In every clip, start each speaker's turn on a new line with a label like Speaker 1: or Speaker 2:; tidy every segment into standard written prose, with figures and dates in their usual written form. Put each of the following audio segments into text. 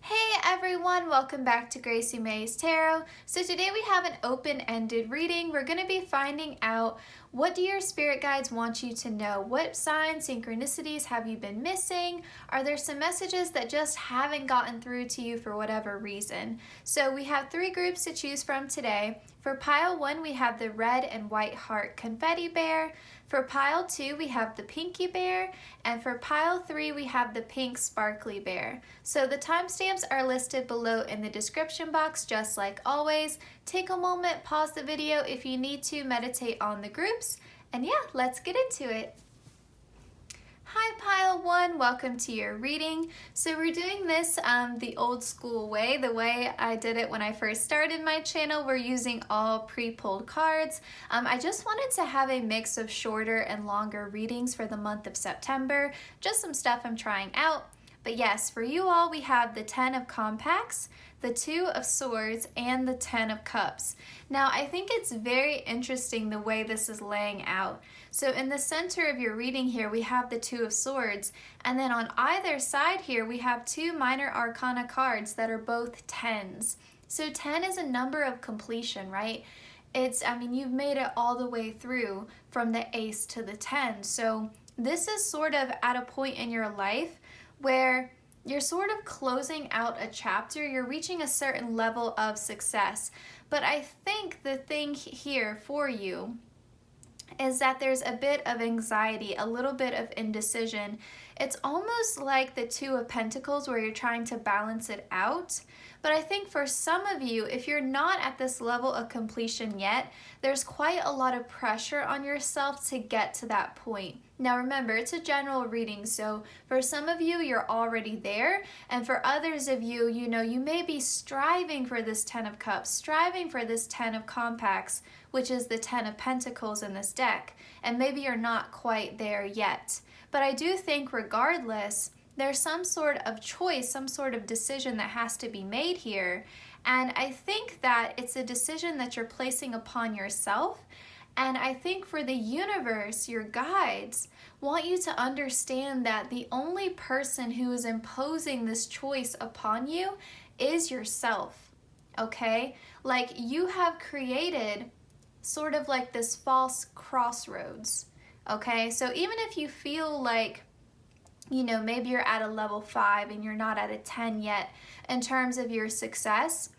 Speaker 1: Hey everyone, welcome back to Gracie May's Tarot. So today we have an open-ended reading. We're going to be finding out, what do your spirit guides want you to know? What signs, synchronicities have you been missing? Are there some messages that just haven't gotten through to you for whatever reason? So we have 3 groups to choose from today. For pile 1, we have the red and white heart confetti bear. For pile 2, we have the pinky bear. And for pile 3, we have the pink sparkly bear. So the timestamps are listed below in the description box, just like always. Take a moment, pause the video if you need to, meditate on the groups. And yeah, let's get into it. Hi pile 1, welcome to your reading. So we're doing this the old school way, the way I did it when I first started my channel. We're using all pre-pulled cards. I just wanted to have a mix of shorter and longer readings for the month of September, just some stuff I'm trying out. But yes, for you all, we have the 10 of compacts, the 2 of swords, and the 10 of cups. Now, I think it's very interesting the way this is laying out. So in the center of your reading here, we have the 2 of swords, and then on either side here, we have 2 minor arcana cards that are both 10s. So 10 is a number of completion, right? You've made it all the way through from the ace to the 10. So this is sort of at a point in your life where you're sort of closing out a chapter, you're reaching a certain level of success. But I think the thing here for you is that there's a bit of anxiety, a little bit of indecision. It's almost like the 2 of Pentacles where you're trying to balance it out. But I think for some of you, if you're not at this level of completion yet, there's quite a lot of pressure on yourself to get to that point. Now remember, it's a general reading, so for some of you, you're already there, and for others of you, you may be striving for this 10 of Cups, striving for this 10 of Compacts, which is the 10 of Pentacles in this deck, and maybe you're not quite there yet. But I do think regardless, there's some sort of choice, some sort of decision that has to be made here, and I think that it's a decision that you're placing upon yourself. And I think for the universe, your guides want you to understand that the only person who is imposing this choice upon you is yourself, okay? Like, you have created sort of like this false crossroads, okay? So even if you feel like, maybe you're at a level 5 and you're not at a 10 yet in terms of your success,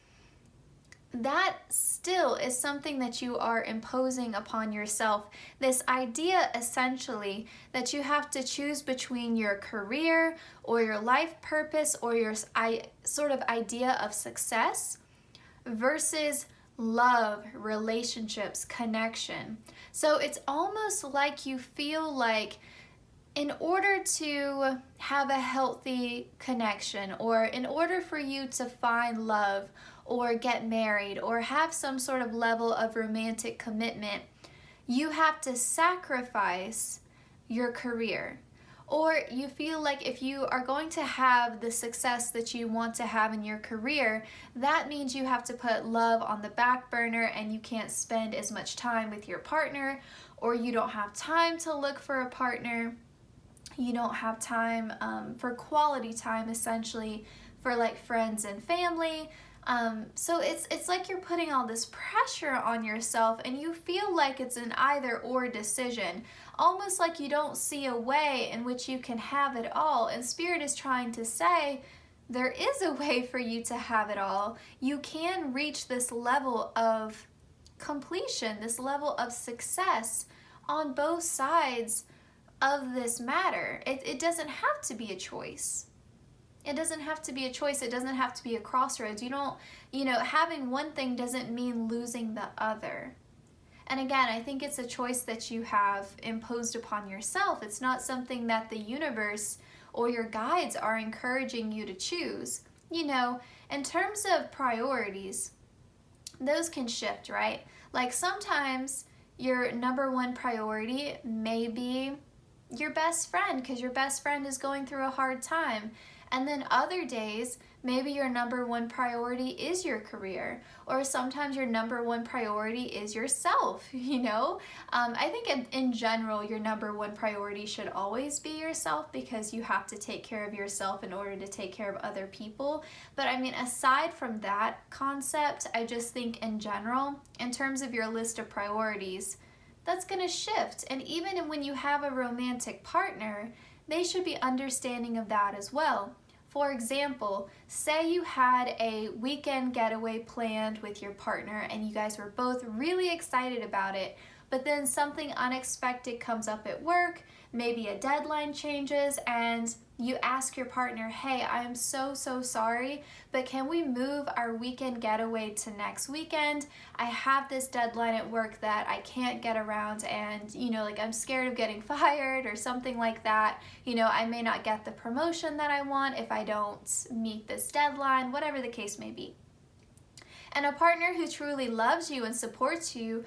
Speaker 1: that still is something that you are imposing upon yourself. This idea essentially that you have to choose between your career or your life purpose or your sort of idea of success versus love, relationships, connection. So it's almost like you feel like in order to have a healthy connection, or in order for you to find love or get married or have some sort of level of romantic commitment, you have to sacrifice your career. Or you feel like if you are going to have the success that you want to have in your career, that means you have to put love on the back burner and you can't spend as much time with your partner, or you don't have time to look for a partner. You don't have time for quality time, essentially, for like friends and family. So it's like you're putting all this pressure on yourself and you feel like it's an either or decision, almost like you don't see a way in which you can have it all. And Spirit is trying to say, there is a way for you to have it all. You can reach this level of completion, this level of success on both sides of this matter. It doesn't have to be a choice. It doesn't have to be a choice. It doesn't have to be a crossroads. Having one thing doesn't mean losing the other. And again, I think it's a choice that you have imposed upon yourself. It's not something that the universe or your guides are encouraging you to choose. In terms of priorities, those can shift, right? Like sometimes your number one priority may be your best friend because your best friend is going through a hard time. And then other days, maybe your number one priority is your career, or sometimes your number one priority is yourself, you know? I think in general, your number one priority should always be yourself, because you have to take care of yourself in order to take care of other people. But I mean, aside from that concept, I just think in general, in terms of your list of priorities, that's gonna shift. And even when you have a romantic partner, they should be understanding of that as well. For example, say you had a weekend getaway planned with your partner and you guys were both really excited about it, but then something unexpected comes up at work, maybe a deadline changes, and you ask your partner, hey, I am so sorry, but can we move our weekend getaway to next weekend? I have this deadline at work that I can't get around, and like I'm scared of getting fired or something like that. I may not get the promotion that I want if I don't meet this deadline, whatever the case may be. And a partner who truly loves you and supports you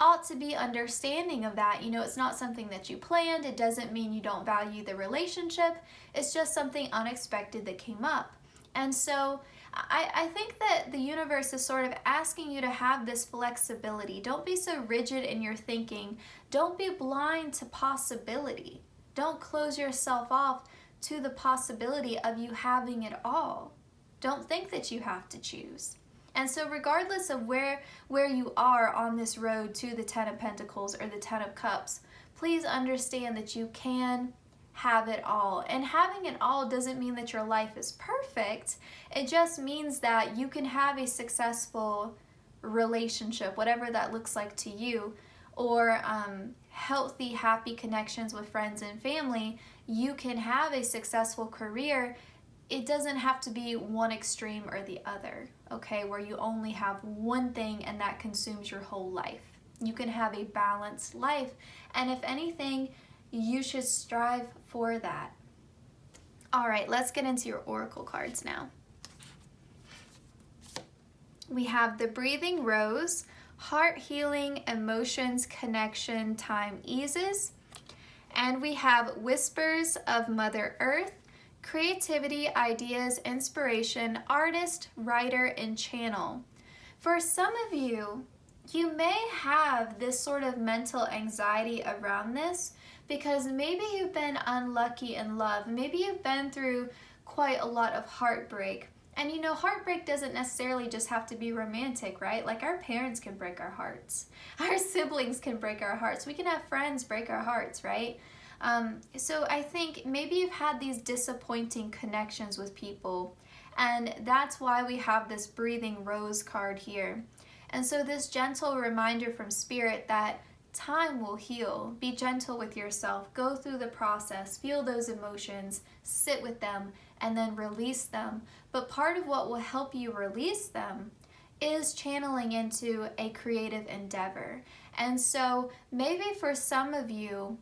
Speaker 1: ought to be understanding of that. It's not something that you planned. It doesn't mean you don't value the relationship. It's just something unexpected that came up. And so I think that the universe is sort of asking you to have this flexibility. Don't be so rigid in your thinking. Don't be blind to possibility. Don't close yourself off to the possibility of you having it all. Don't think that you have to choose. And so regardless of where you are on this road to the 10 of Pentacles or the 10 of Cups, please understand that you can have it all. And having it all doesn't mean that your life is perfect. It just means that you can have a successful relationship, whatever that looks like to you, or healthy, happy connections with friends and family. You can have a successful career. It doesn't have to be one extreme or the other, okay, where you only have one thing and that consumes your whole life. You can have a balanced life, and if anything, you should strive for that. All right, let's get into your oracle cards now. We have the Breathing Rose, Heart Healing, Emotions, Connection, Time Eases. And we have Whispers of Mother Earth, Creativity, Ideas, Inspiration, Artist, Writer, and Channel. For some of you, you may have this sort of mental anxiety around this because maybe you've been unlucky in love. Maybe you've been through quite a lot of heartbreak. And heartbreak doesn't necessarily just have to be romantic, right? Like our parents can break our hearts. Our siblings can break our hearts. We can have friends break our hearts, right? So I think maybe you've had these disappointing connections with people, and that's why we have this Breathing Rose card here. And so this gentle reminder from Spirit that time will heal. Be gentle with yourself. Go through the process. Feel those emotions. Sit with them and then release them. But part of what will help you release them is channeling into a creative endeavor. And so maybe for some of you,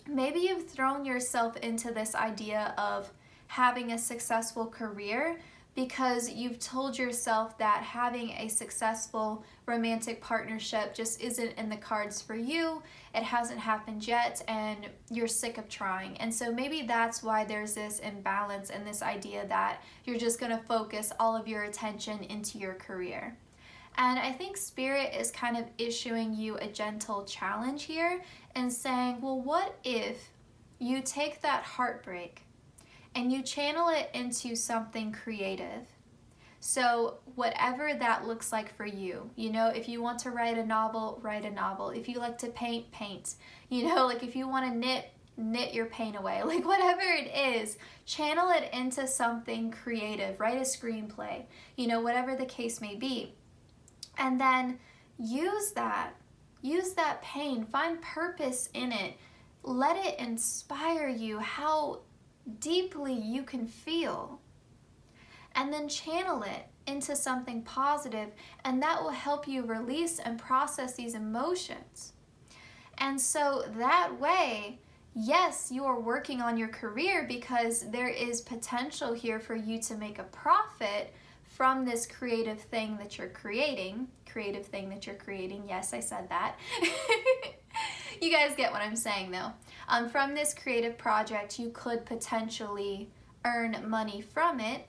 Speaker 1: maybe you've thrown yourself into this idea of having a successful career because you've told yourself that having a successful romantic partnership just isn't in the cards for you. It hasn't happened yet, and you're sick of trying. And so maybe that's why there's this imbalance and this idea that you're just going to focus all of your attention into your career. And I think Spirit is kind of issuing you a gentle challenge here and saying, well, what if you take that heartbreak and you channel it into something creative? So whatever that looks like for you, if you want to write a novel, write a novel. If you like to paint, paint. Like if you want to knit your pain away. Like whatever it is, channel it into something creative. Write a screenplay, whatever the case may be. And then use that pain, find purpose in it. Let it inspire you how deeply you can feel. And then channel it into something positive, and that will help you release and process these emotions. And so that way, yes, you are working on your career because there is potential here for you to make a profit from this creative thing that you're creating. Yes, I said that. You guys get what I'm saying though. From this creative project, you could potentially earn money from it.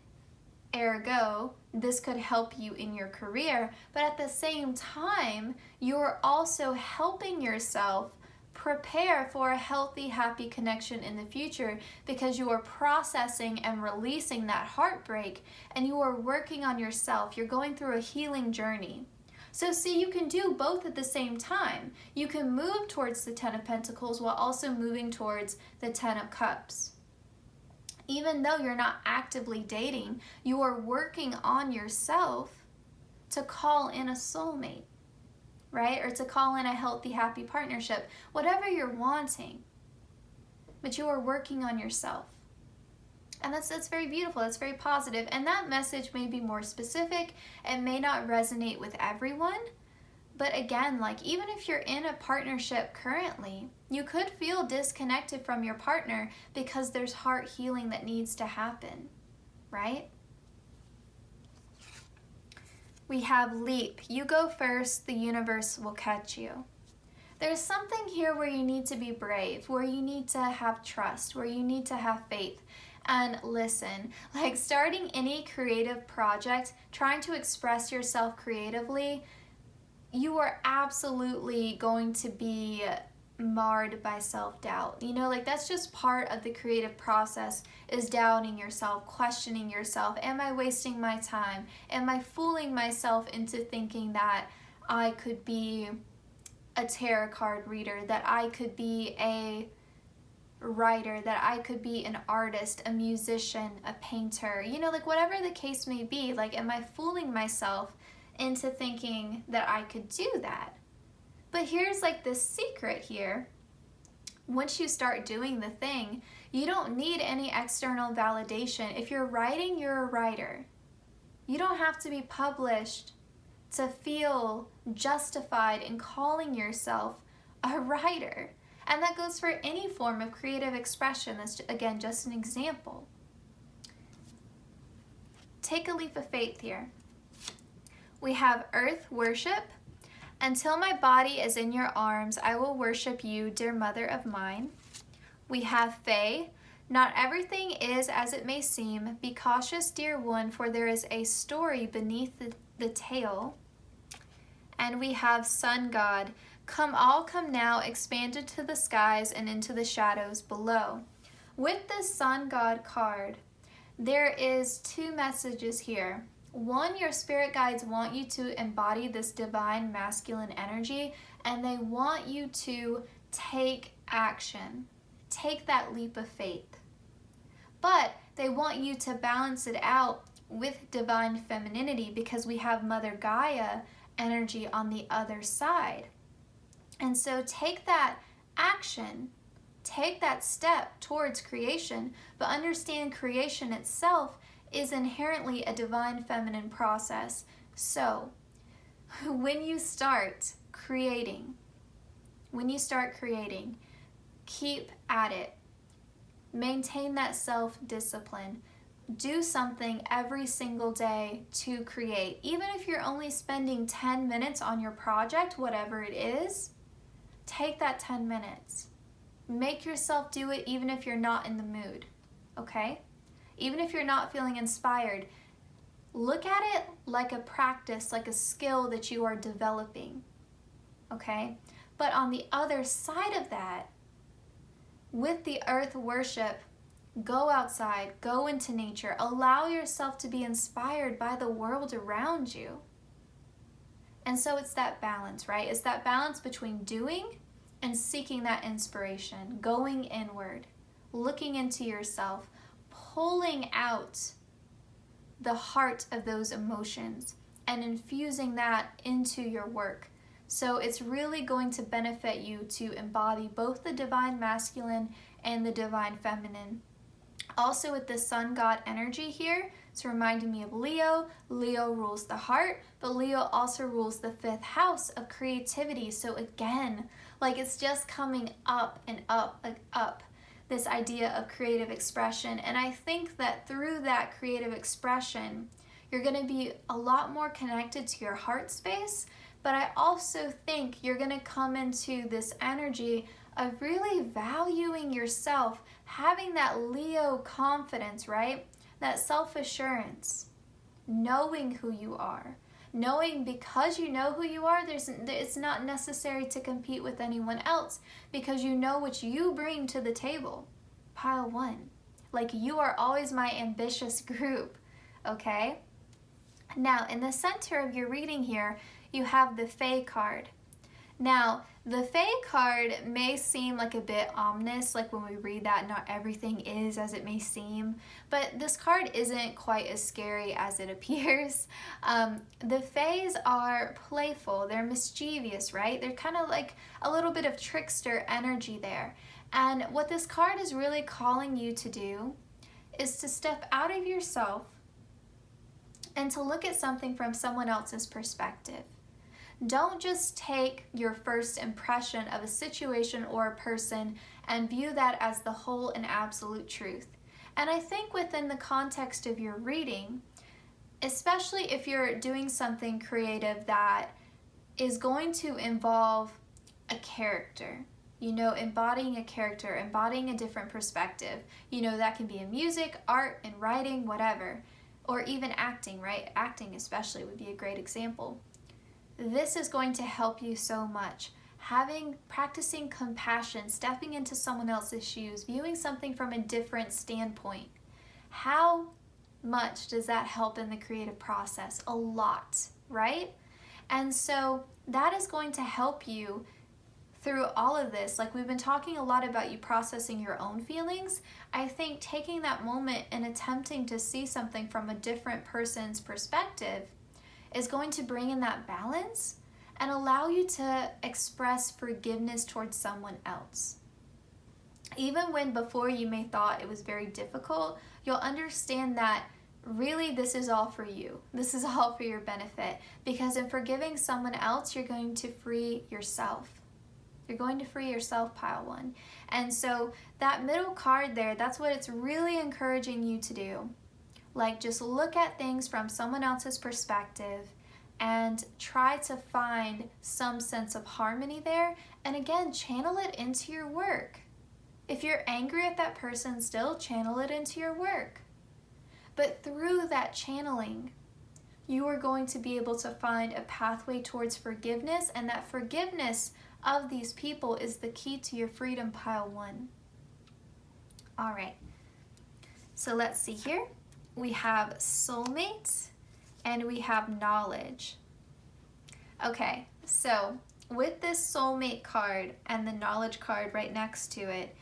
Speaker 1: Ergo, this could help you in your career, but at the same time, you're also helping yourself prepare for a healthy, happy connection in the future, because you are processing and releasing that heartbreak, and you are working on yourself. You're going through a healing journey. So see, you can do both at the same time. You can move towards the Ten of Pentacles while also moving towards the Ten of Cups. Even though you're not actively dating, you are working on yourself to call in a soulmate, right? Or to call in a healthy, happy partnership, whatever you're wanting. But you are working on yourself. And that's very beautiful, that's very positive. And that message may be more specific. It may not resonate with everyone. But again, like even if you're in a partnership currently, you could feel disconnected from your partner because there's heart healing that needs to happen, right? We have leap. You go first, the universe will catch you. There's something here where you need to be brave, where you need to have trust, where you need to have faith. And listen, like starting any creative project, trying to express yourself creatively, you are absolutely going to be marred by self-doubt. You know, like that's just part of the creative process, is doubting yourself, questioning yourself. Am I wasting my time? Am I fooling myself into thinking that I could be a tarot card reader, that I could be a writer, that I could be an artist, a musician, a painter, you know, like whatever the case may be, like am I fooling myself into thinking that I could do that? But here's like this secret here. Once you start doing the thing, you don't need any external validation. If you're writing, you're a writer. You don't have to be published to feel justified in calling yourself a writer. And that goes for any form of creative expression. That's, again, just an example. Take a leap of faith here. We have earth worship. Until my body is in your arms, I will worship you, dear mother of mine. We have fae. Not everything is as it may seem. Be cautious, dear one, for there is a story beneath the tale. And we have sun god. Come all, come now, expanded to the skies and into the shadows below. With the sun god card, there is two messages here. One, your spirit guides want you to embody this divine masculine energy, and they want you to take action. Take that leap of faith. But they want you to balance it out with divine femininity, because we have Mother Gaia energy on the other side. And so take that action, take that step towards creation, but understand creation itself is inherently a divine feminine process. So when you start creating, keep at it. Maintain that self-discipline. Do something every single day to create. Even if you're only spending 10 minutes on your project, whatever it is, take that 10 minutes. Make yourself do it even if you're not in the mood, okay? Even if you're not feeling inspired, look at it like a practice, like a skill that you are developing, okay? But on the other side of that, with the earth worship, go outside, go into nature, allow yourself to be inspired by the world around you. And so it's that balance, right? It's that balance between doing and seeking that inspiration, going inward, looking into yourself, pulling out the heart of those emotions and infusing that into your work. So it's really going to benefit you to embody both the divine masculine and the divine feminine. Also with the sun god energy here, it's reminding me of Leo. Leo rules the heart, but Leo also rules the 5th house of creativity. So again, like it's just coming up and up and up, this idea of creative expression. And I think that through that creative expression, you're going to be a lot more connected to your heart space. But I also think you're going to come into this energy of really valuing yourself, having that Leo confidence, right? That self-assurance, knowing who you are. Knowing because you know who you are, it's not necessary to compete with anyone else because you know what you bring to the table. Pile 1. Like, you are always my ambitious group, okay? Now, in the center of your reading here, you have the Fae card. Now, the Fae card may seem like a bit ominous, like when we read that, not everything is as it may seem, but this card isn't quite as scary as it appears. The Faes are playful, they're mischievous, right? They're kind of like a little bit of trickster energy there. And what this card is really calling you to do is to step out of yourself and to look at something from someone else's perspective. Don't just take your first impression of a situation or a person and view that as the whole and absolute truth. And I think within the context of your reading, especially if you're doing something creative that is going to involve a character, embodying a character, embodying a different perspective, that can be in music, art, and writing, whatever, or even acting, right? Acting especially would be a great example. This is going to help you so much. Practicing compassion, stepping into someone else's shoes, viewing something from a different standpoint. How much does that help in the creative process? A lot, right? And so that is going to help you through all of this. Like, we've been talking a lot about you processing your own feelings. I think taking that moment and attempting to see something from a different person's perspective is going to bring in that balance and allow you to express forgiveness towards someone else. Even when before you may thought it was very difficult, you'll understand that really this is all for you. This is all for your benefit, because in forgiving someone else, you're going to free yourself. You're going to free yourself, Pile 1. And so that middle card there, that's what it's really encouraging you to do. Like, just look at things from someone else's perspective and try to find some sense of harmony there. And again, channel it into your work. If you're angry at that person, still channel it into your work. But through that channeling, you are going to be able to find a pathway towards forgiveness, and that forgiveness of these people is the key to your freedom, Pile 1. All right, so let's see here. We have soulmate and we have knowledge. Okay, so with this soulmate card and the knowledge card right next to it,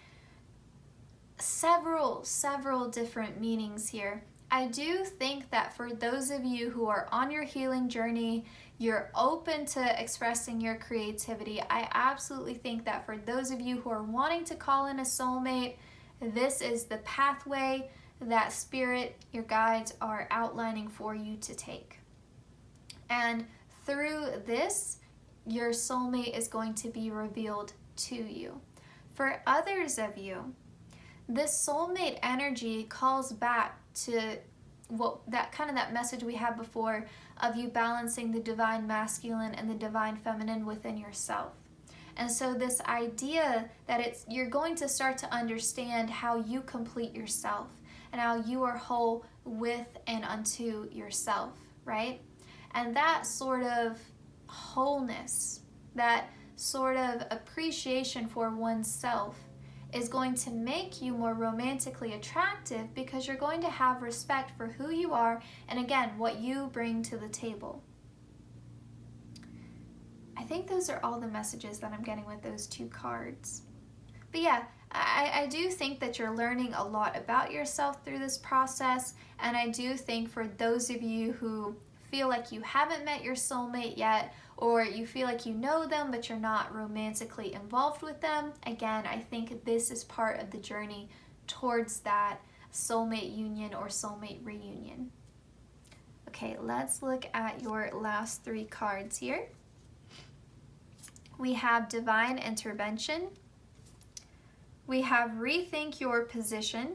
Speaker 1: several different meanings here. I do think that for those of you who are on your healing journey, you're open to expressing your creativity. I absolutely think that for those of you who are wanting to call in a soulmate, this is the pathway that spirit, your guides, are outlining for you to take. And through this, your soulmate is going to be revealed to you. For others of you, this soulmate energy calls back to that message we had before of you balancing the divine masculine and the divine feminine within yourself. And so this idea that you're going to start to understand how you complete yourself and how you are whole with and unto yourself, right? And that sort of wholeness, that sort of appreciation for oneself is going to make you more romantically attractive, because you're going to have respect for who you are and, again, what you bring to the table. I think those are all the messages that I'm getting with those two cards. But yeah, I do think that you're learning a lot about yourself through this process, and I do think for those of you who feel like you haven't met your soulmate yet, or you feel like you know them but you're not romantically involved with them, again, I think this is part of the journey towards that soulmate union or soulmate reunion. Okay, let's look at your last three cards here. We have divine intervention. We have rethink your position.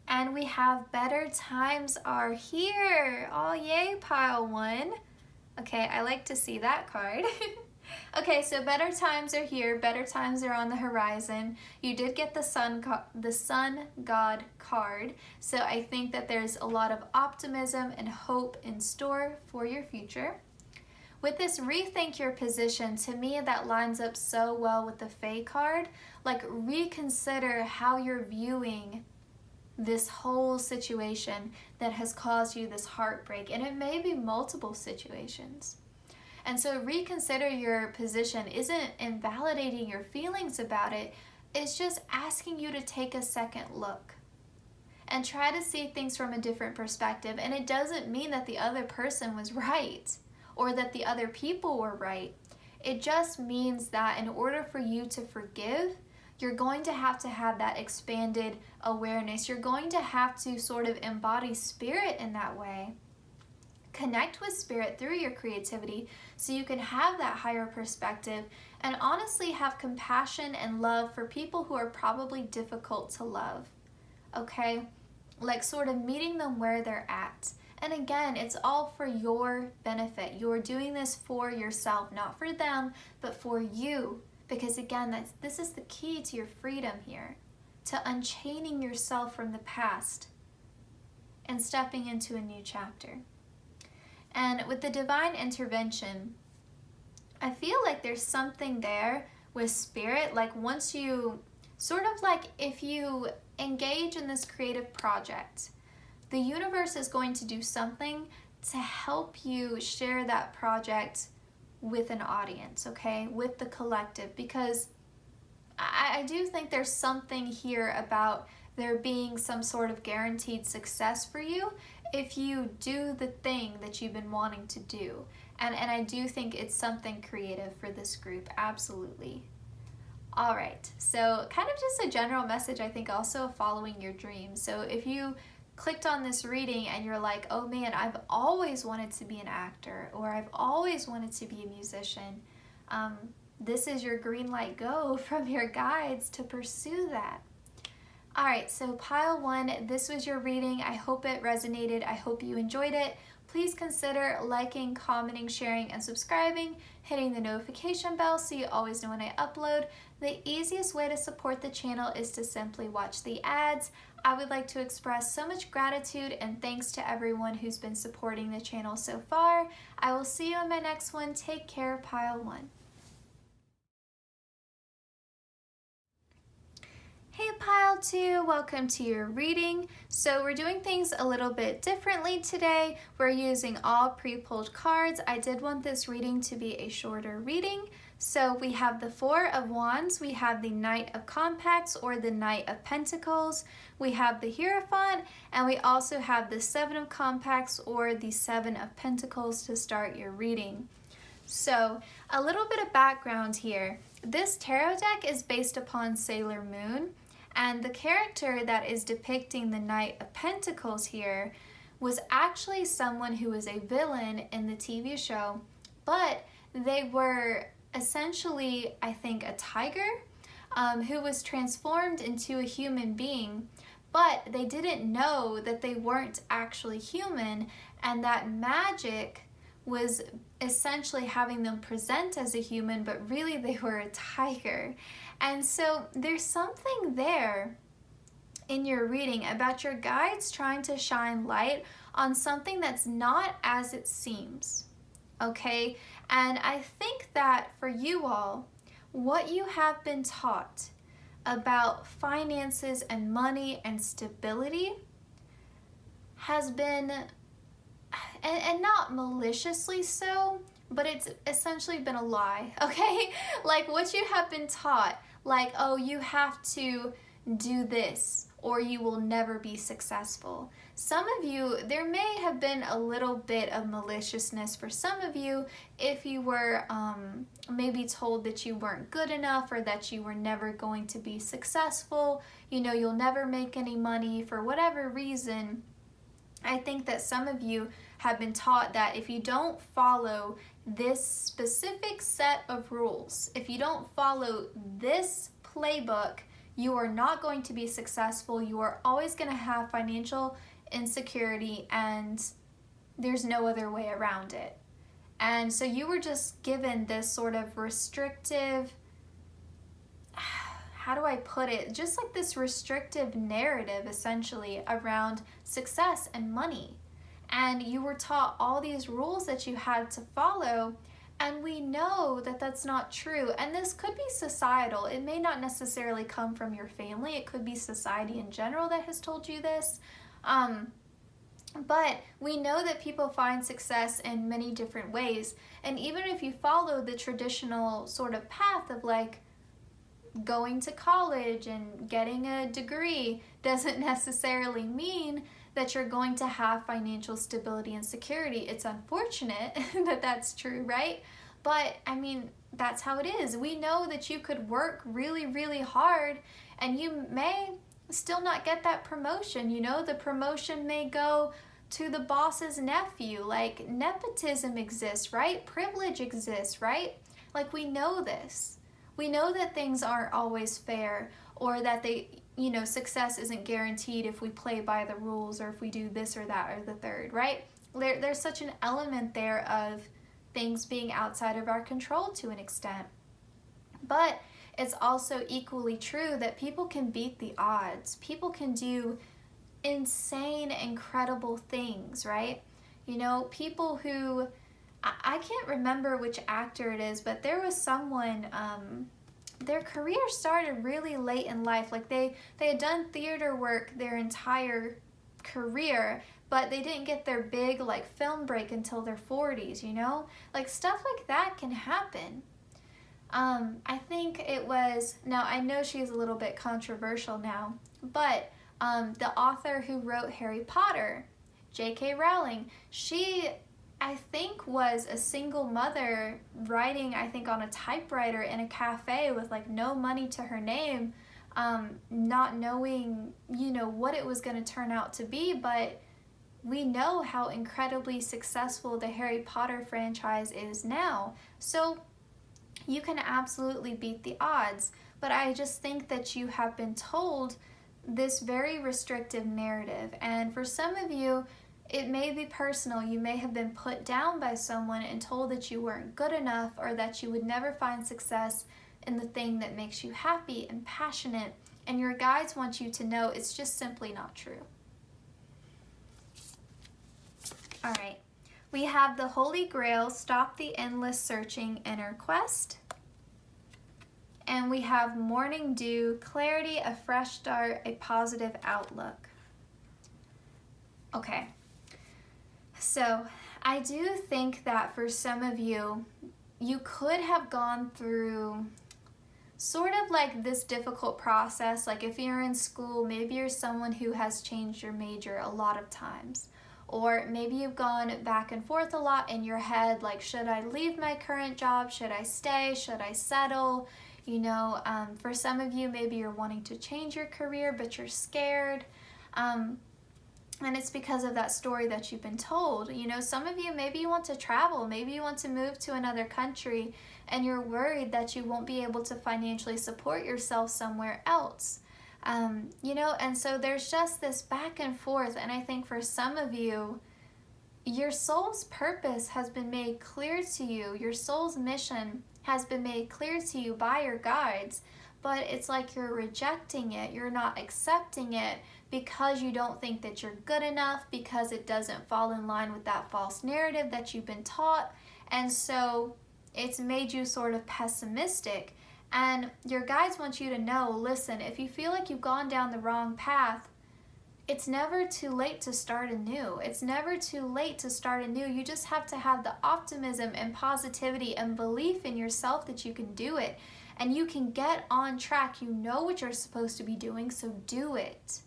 Speaker 1: And we have better times are here. Oh, yay, Pile 1. Okay, I like to see that card. Okay, so better times are here. Better times are on the horizon. You did get the sun god card, so I think that there's a lot of optimism and hope in store for your future. With this rethink your position, to me that lines up so well with the Fae card. Like, reconsider how you're viewing this whole situation that has caused you this heartbreak, and it may be multiple situations. And so reconsider your position isn't invalidating your feelings about it, it's just asking you to take a second look and try to see things from a different perspective. And it doesn't mean that the other person was right or that the other people were right. It just means that in order for you to forgive, you're going to have that expanded awareness. You're going to have to sort of embody spirit in that way. Connect with spirit through your creativity so you can have that higher perspective and honestly have compassion and love for people who are probably difficult to love. Okay? Like, sort of meeting them where they're at. And again, it's all for your benefit. You're doing this for yourself, not for them, but for you. Because again, this is the key to your freedom here, to unchaining yourself from the past and stepping into a new chapter. And with the divine intervention, I feel like there's something there with spirit. Like, once you, sort of like if you engage in this creative project, the universe is going to do something to help you share that project with an audience, okay? With the collective, because I do think there's something here about there being some sort of guaranteed success for you if you do the thing that you've been wanting to do. And I do think it's something creative for this group, absolutely. All right, so kind of just a general message, I think, also of following your dreams. So if you clicked on this reading and you're like, oh man, I've always wanted to be an actor, or I've always wanted to be a musician, this is your green light go from your guides to pursue that. All right, so pile one, this was your reading. I hope it resonated. I hope you enjoyed it. Please consider liking, commenting, sharing, and subscribing, hitting the notification bell so you always know when I upload. The easiest way to support the channel is to simply watch the ads. I would like to express so much gratitude and thanks to everyone who's been supporting the channel so far. I will see you in my next one. Take care, pile one. Hey pile two, welcome to your reading. So we're doing things a little bit differently today. We're using all pre-pulled cards. I did want this reading to be a shorter reading. So we have the Four of Wands, we have the Knight of Compacts or the Knight of Pentacles, we have the Hierophant, and we also have the Seven of Compacts or the Seven of Pentacles to start your reading. So a little bit of background here. This tarot deck is based upon Sailor Moon. And the character that is depicting the Knight of Pentacles here was actually someone who was a villain in the TV show, but they were essentially, I think, a tiger who was transformed into a human being, but they didn't know that they weren't actually human, and that magic was essentially having them present as a human, but really they were a tiger. And so there's something there in your reading about your guides trying to shine light on something that's not as it seems, okay? And I think that for you all, what you have been taught about finances and money and stability has been, and not maliciously so, but it's essentially been a lie, okay? Like, what you have been taught, like, oh, you have to do this or you will never be successful. Some of you, there may have been a little bit of maliciousness for some of you if you were maybe told that you weren't good enough or that you were never going to be successful, you know, you'll never make any money for whatever reason. I think that some of you have been taught that if you don't follow this specific set of rules, if you don't follow this playbook, you are not going to be successful. You are always going to have financial insecurity, and there's no other way around it. And so you were just given this sort of restrictive, how do I put it? Just like this restrictive narrative essentially around success and money. And you were taught all these rules that you had to follow. And we know that that's not true. And this could be societal. It may not necessarily come from your family. It could be society in general that has told you this. But we know that people find success in many different ways. And even if you follow the traditional sort of path of like going to college and getting a degree, doesn't necessarily mean that you're going to have financial stability and security. It's unfortunate that that's true, right? But I mean, that's how it is. We know that you could work really, really hard and you may still not get that promotion. You know, the promotion may go to the boss's nephew. Like, nepotism exists, right? Privilege exists, right? Like, we know this. We know that things aren't always fair, or that success isn't guaranteed if we play by the rules, or if we do this or that or the third, right? There's such an element there of things being outside of our control to an extent. But it's also equally true that people can beat the odds. People can do insane, incredible things, right? You know, people who, I can't remember which actor it is, but there was someone, their career started really late in life. Like they had done theater work their entire career, but they didn't get their big like film break until their 40s, you know? Like stuff like that can happen. I think it was, now I know she's a little bit controversial now, but the author who wrote Harry Potter, J.K. Rowling, she, I think, was a single mother writing, I think, on a typewriter in a cafe with like no money to her name, not knowing, what it was going to turn out to be. But we know how incredibly successful the Harry Potter franchise is now. So you can absolutely beat the odds. But I just think that you have been told this very restrictive narrative. And for some of you, it may be personal. You may have been put down by someone and told that you weren't good enough, or that you would never find success in the thing that makes you happy and passionate. And your guides want you to know it's just simply not true. All right. We have the Holy Grail, stop the endless searching, inner quest. And we have Morning Dew, clarity, a fresh start, a positive outlook. Okay. So I do think that for some of you, you could have gone through sort of like this difficult process. Like if you're in school, maybe you're someone who has changed your major a lot of times. Or maybe you've gone back and forth a lot in your head, like, should I leave my current job? Should I stay? Should I settle? For some of you, maybe you're wanting to change your career, but you're scared. And it's because of that story that you've been told. Some of you, maybe you want to travel. Maybe you want to move to another country, and you're worried that you won't be able to financially support yourself somewhere else. And so there's just this back and forth. And I think for some of you, your soul's purpose has been made clear to you. Your soul's mission has been made clear to you by your guides, but it's like you're rejecting it. You're not accepting it because you don't think that you're good enough, because it doesn't fall in line with that false narrative that you've been taught. And so it's made you sort of pessimistic. And your guides want you to know, listen, if you feel like you've gone down the wrong path, it's never too late to start anew. It's never too late to start anew. You just have to have the optimism and positivity and belief in yourself that you can do it. And you can get on track. You know what you're supposed to be doing, so do it.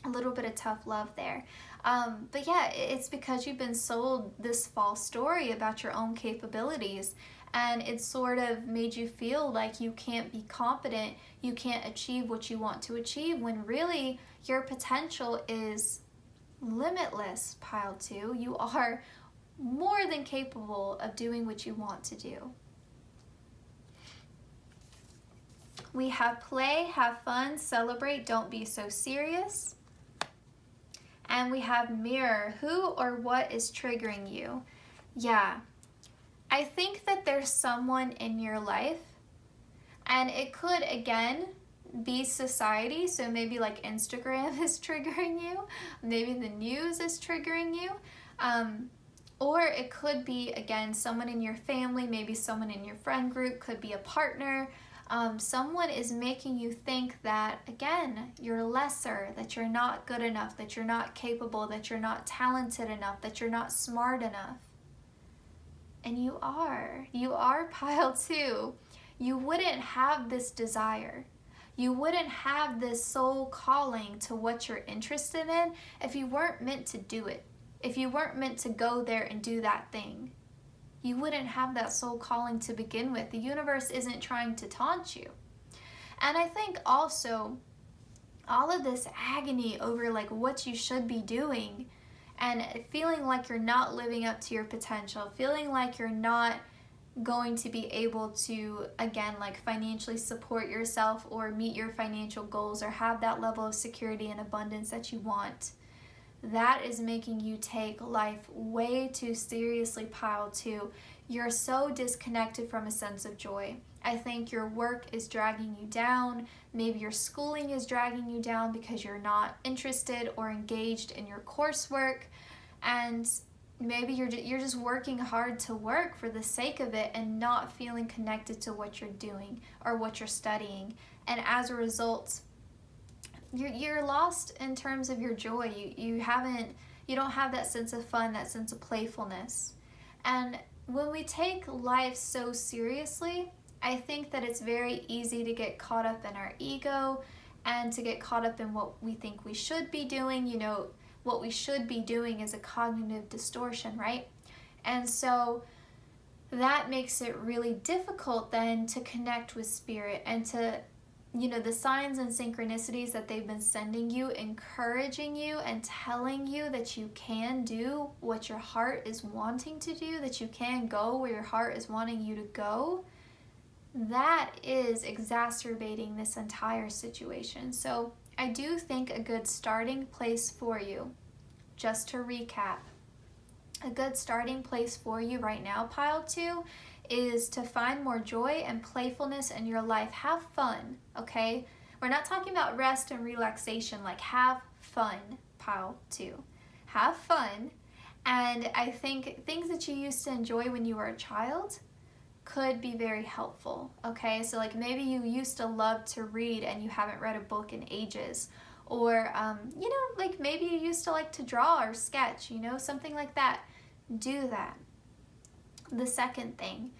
Speaker 1: A little bit of tough love there. But yeah, it's because you've been sold this false story about your own capabilities. And it sort of made you feel like you can't be competent, you can't achieve what you want to achieve, when really your potential is limitless, pile 2. You are more than capable of doing what you want to do. We have play, have fun, celebrate, don't be so serious. And we have mirror, who or what is triggering you? Yeah. I think that there's someone in your life, and it could, again, be society. So maybe like Instagram is triggering you, maybe the news is triggering you. Or it could be, again, someone in your family, maybe someone in your friend group, could be a partner. Someone is making you think that, again, you're lesser, that you're not good enough, that you're not capable, that you're not talented enough, that you're not smart enough. And you are. You are pile 2. You wouldn't have this desire. You wouldn't have this soul calling to what you're interested in if you weren't meant to do it. If you weren't meant to go there and do that thing. You wouldn't have that soul calling to begin with. The universe isn't trying to taunt you. And I think also all of this agony over like what you should be doing and feeling like you're not living up to your potential, feeling like you're not going to be able to, again, like financially support yourself or meet your financial goals or have that level of security and abundance that you want. That is making you take life way too seriously, pile 2. You're so disconnected from a sense of joy. I think your work is dragging you down. Maybe your schooling is dragging you down because you're not interested or engaged in your coursework. And maybe you're just working hard to work for the sake of it and not feeling connected to what you're doing or what you're studying. And as a result, you're lost in terms of your joy. You don't have that sense of fun, that sense of playfulness. And when we take life so seriously, I think that it's very easy to get caught up in our ego and to get caught up in what we think we should be doing. You know, what we should be doing is a cognitive distortion, right? And so that makes it really difficult then to connect with spirit and to, you know, the signs and synchronicities that they've been sending you, encouraging you and telling you that you can do what your heart is wanting to do, that you can go where your heart is wanting you to go. That is exacerbating this entire situation. So I do think a good starting place for you, just to recap, a good starting place for you right now, pile 2, is to find more joy and playfulness in your life. Have fun, okay? We're not talking about rest and relaxation, like have fun, pile 2. Have fun. And I think things that you used to enjoy when you were a child could be very helpful, okay? So like maybe you used to love to read and you haven't read a book in ages. Or, you know, like maybe you used to like to draw or sketch, you know, something like that. Do that. The second thing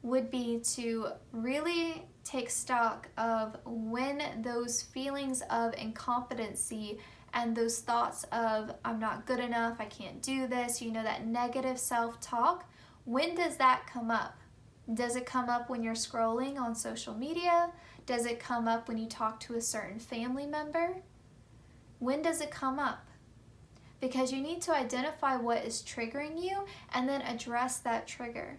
Speaker 1: would be to really take stock of when those feelings of incompetency and those thoughts of I'm not good enough, I can't do this, you know, that negative self-talk, when does that come up? Does it come up when you're scrolling on social media? Does it come up when you talk to a certain family member? When does it come up? Because you need to identify what is triggering you and then address that trigger.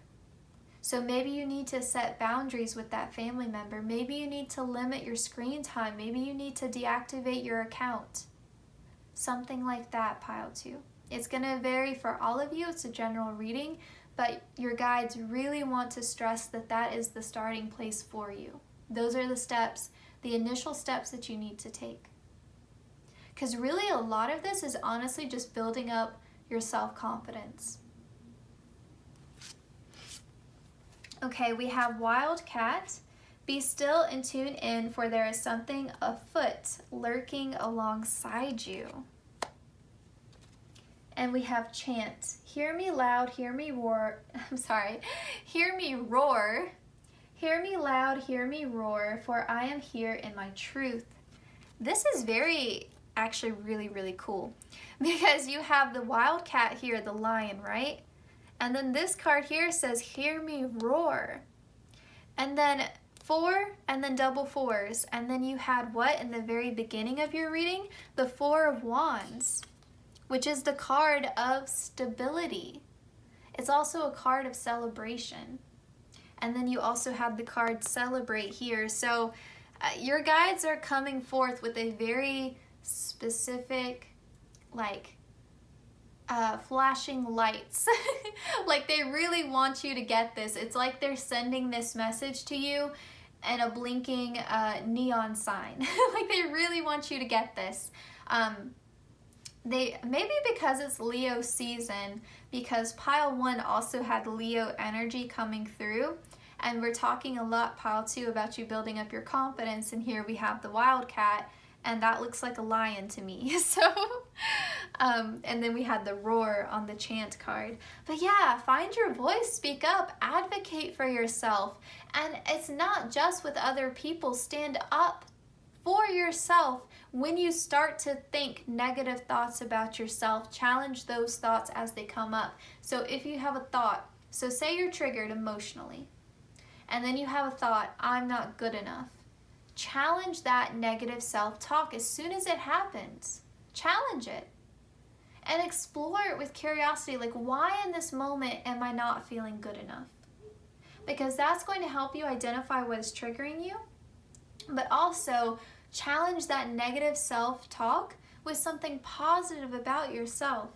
Speaker 1: So maybe you need to set boundaries with that family member. Maybe you need to limit your screen time. Maybe you need to deactivate your account. Something like that, pile 2. It's going to vary for all of you. It's a general reading, but your guides really want to stress that that is the starting place for you. Those are the steps, the initial steps that you need to take. Because really a lot of this is honestly just building up your self-confidence. Okay, we have Wildcat. Be still and tune in, for there is something afoot lurking alongside you. And we have Chant. Hear me loud, hear me roar. Hear me roar. Hear me loud, hear me roar, for I am here in my truth. This is actually really, really cool, because you have the wildcat here, the lion, right? And then this card here says, hear me roar. And then 4 and then double 4s. And then you had what in the very beginning of your reading? The 4 of Wands, which is the card of stability. It's also a card of celebration. And then you also have the card celebrate here. So your guides are coming forth with a very specific, like, flashing lights. Like they really want you to get this. It's like they're sending this message to you and a blinking neon sign. Like they really want you to get this. Maybe because it's Leo season, because pile 1 also had Leo energy coming through, and we're talking a lot, pile 2, about you building up your confidence, and here we have the wildcat, and that looks like a lion to me. So and then we had the roar on the chant card. But yeah, find your voice, speak up, advocate for yourself. And it's not just with other people. Stand up for yourself. When you start to think negative thoughts about yourself, challenge those thoughts as they come up. So if you have a thought, so say you're triggered emotionally, and then you have a thought, I'm not good enough. Challenge that negative self-talk as soon as it happens. Challenge it. And explore it with curiosity, like, why in this moment am I not feeling good enough? Because that's going to help you identify what is triggering you, but also challenge that negative self-talk with something positive about yourself.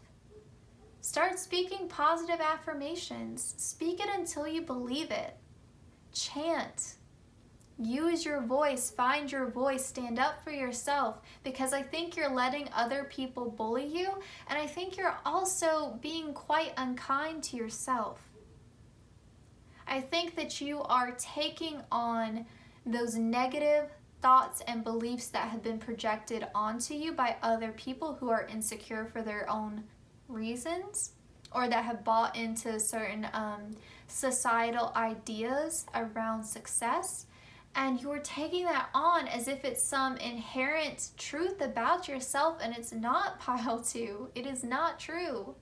Speaker 1: Start speaking positive affirmations. Speak it until you believe it. Chant. Use your voice, find your voice, stand up for yourself, because I think you're letting other people bully you, and I think you're also being quite unkind to yourself. I think that you are taking on those negative thoughts and beliefs that have been projected onto you by other people who are insecure for their own reasons, or that have bought into certain societal ideas around success. And you're taking that on as if it's some inherent truth about yourself, and it's not, pile 2. It is not true.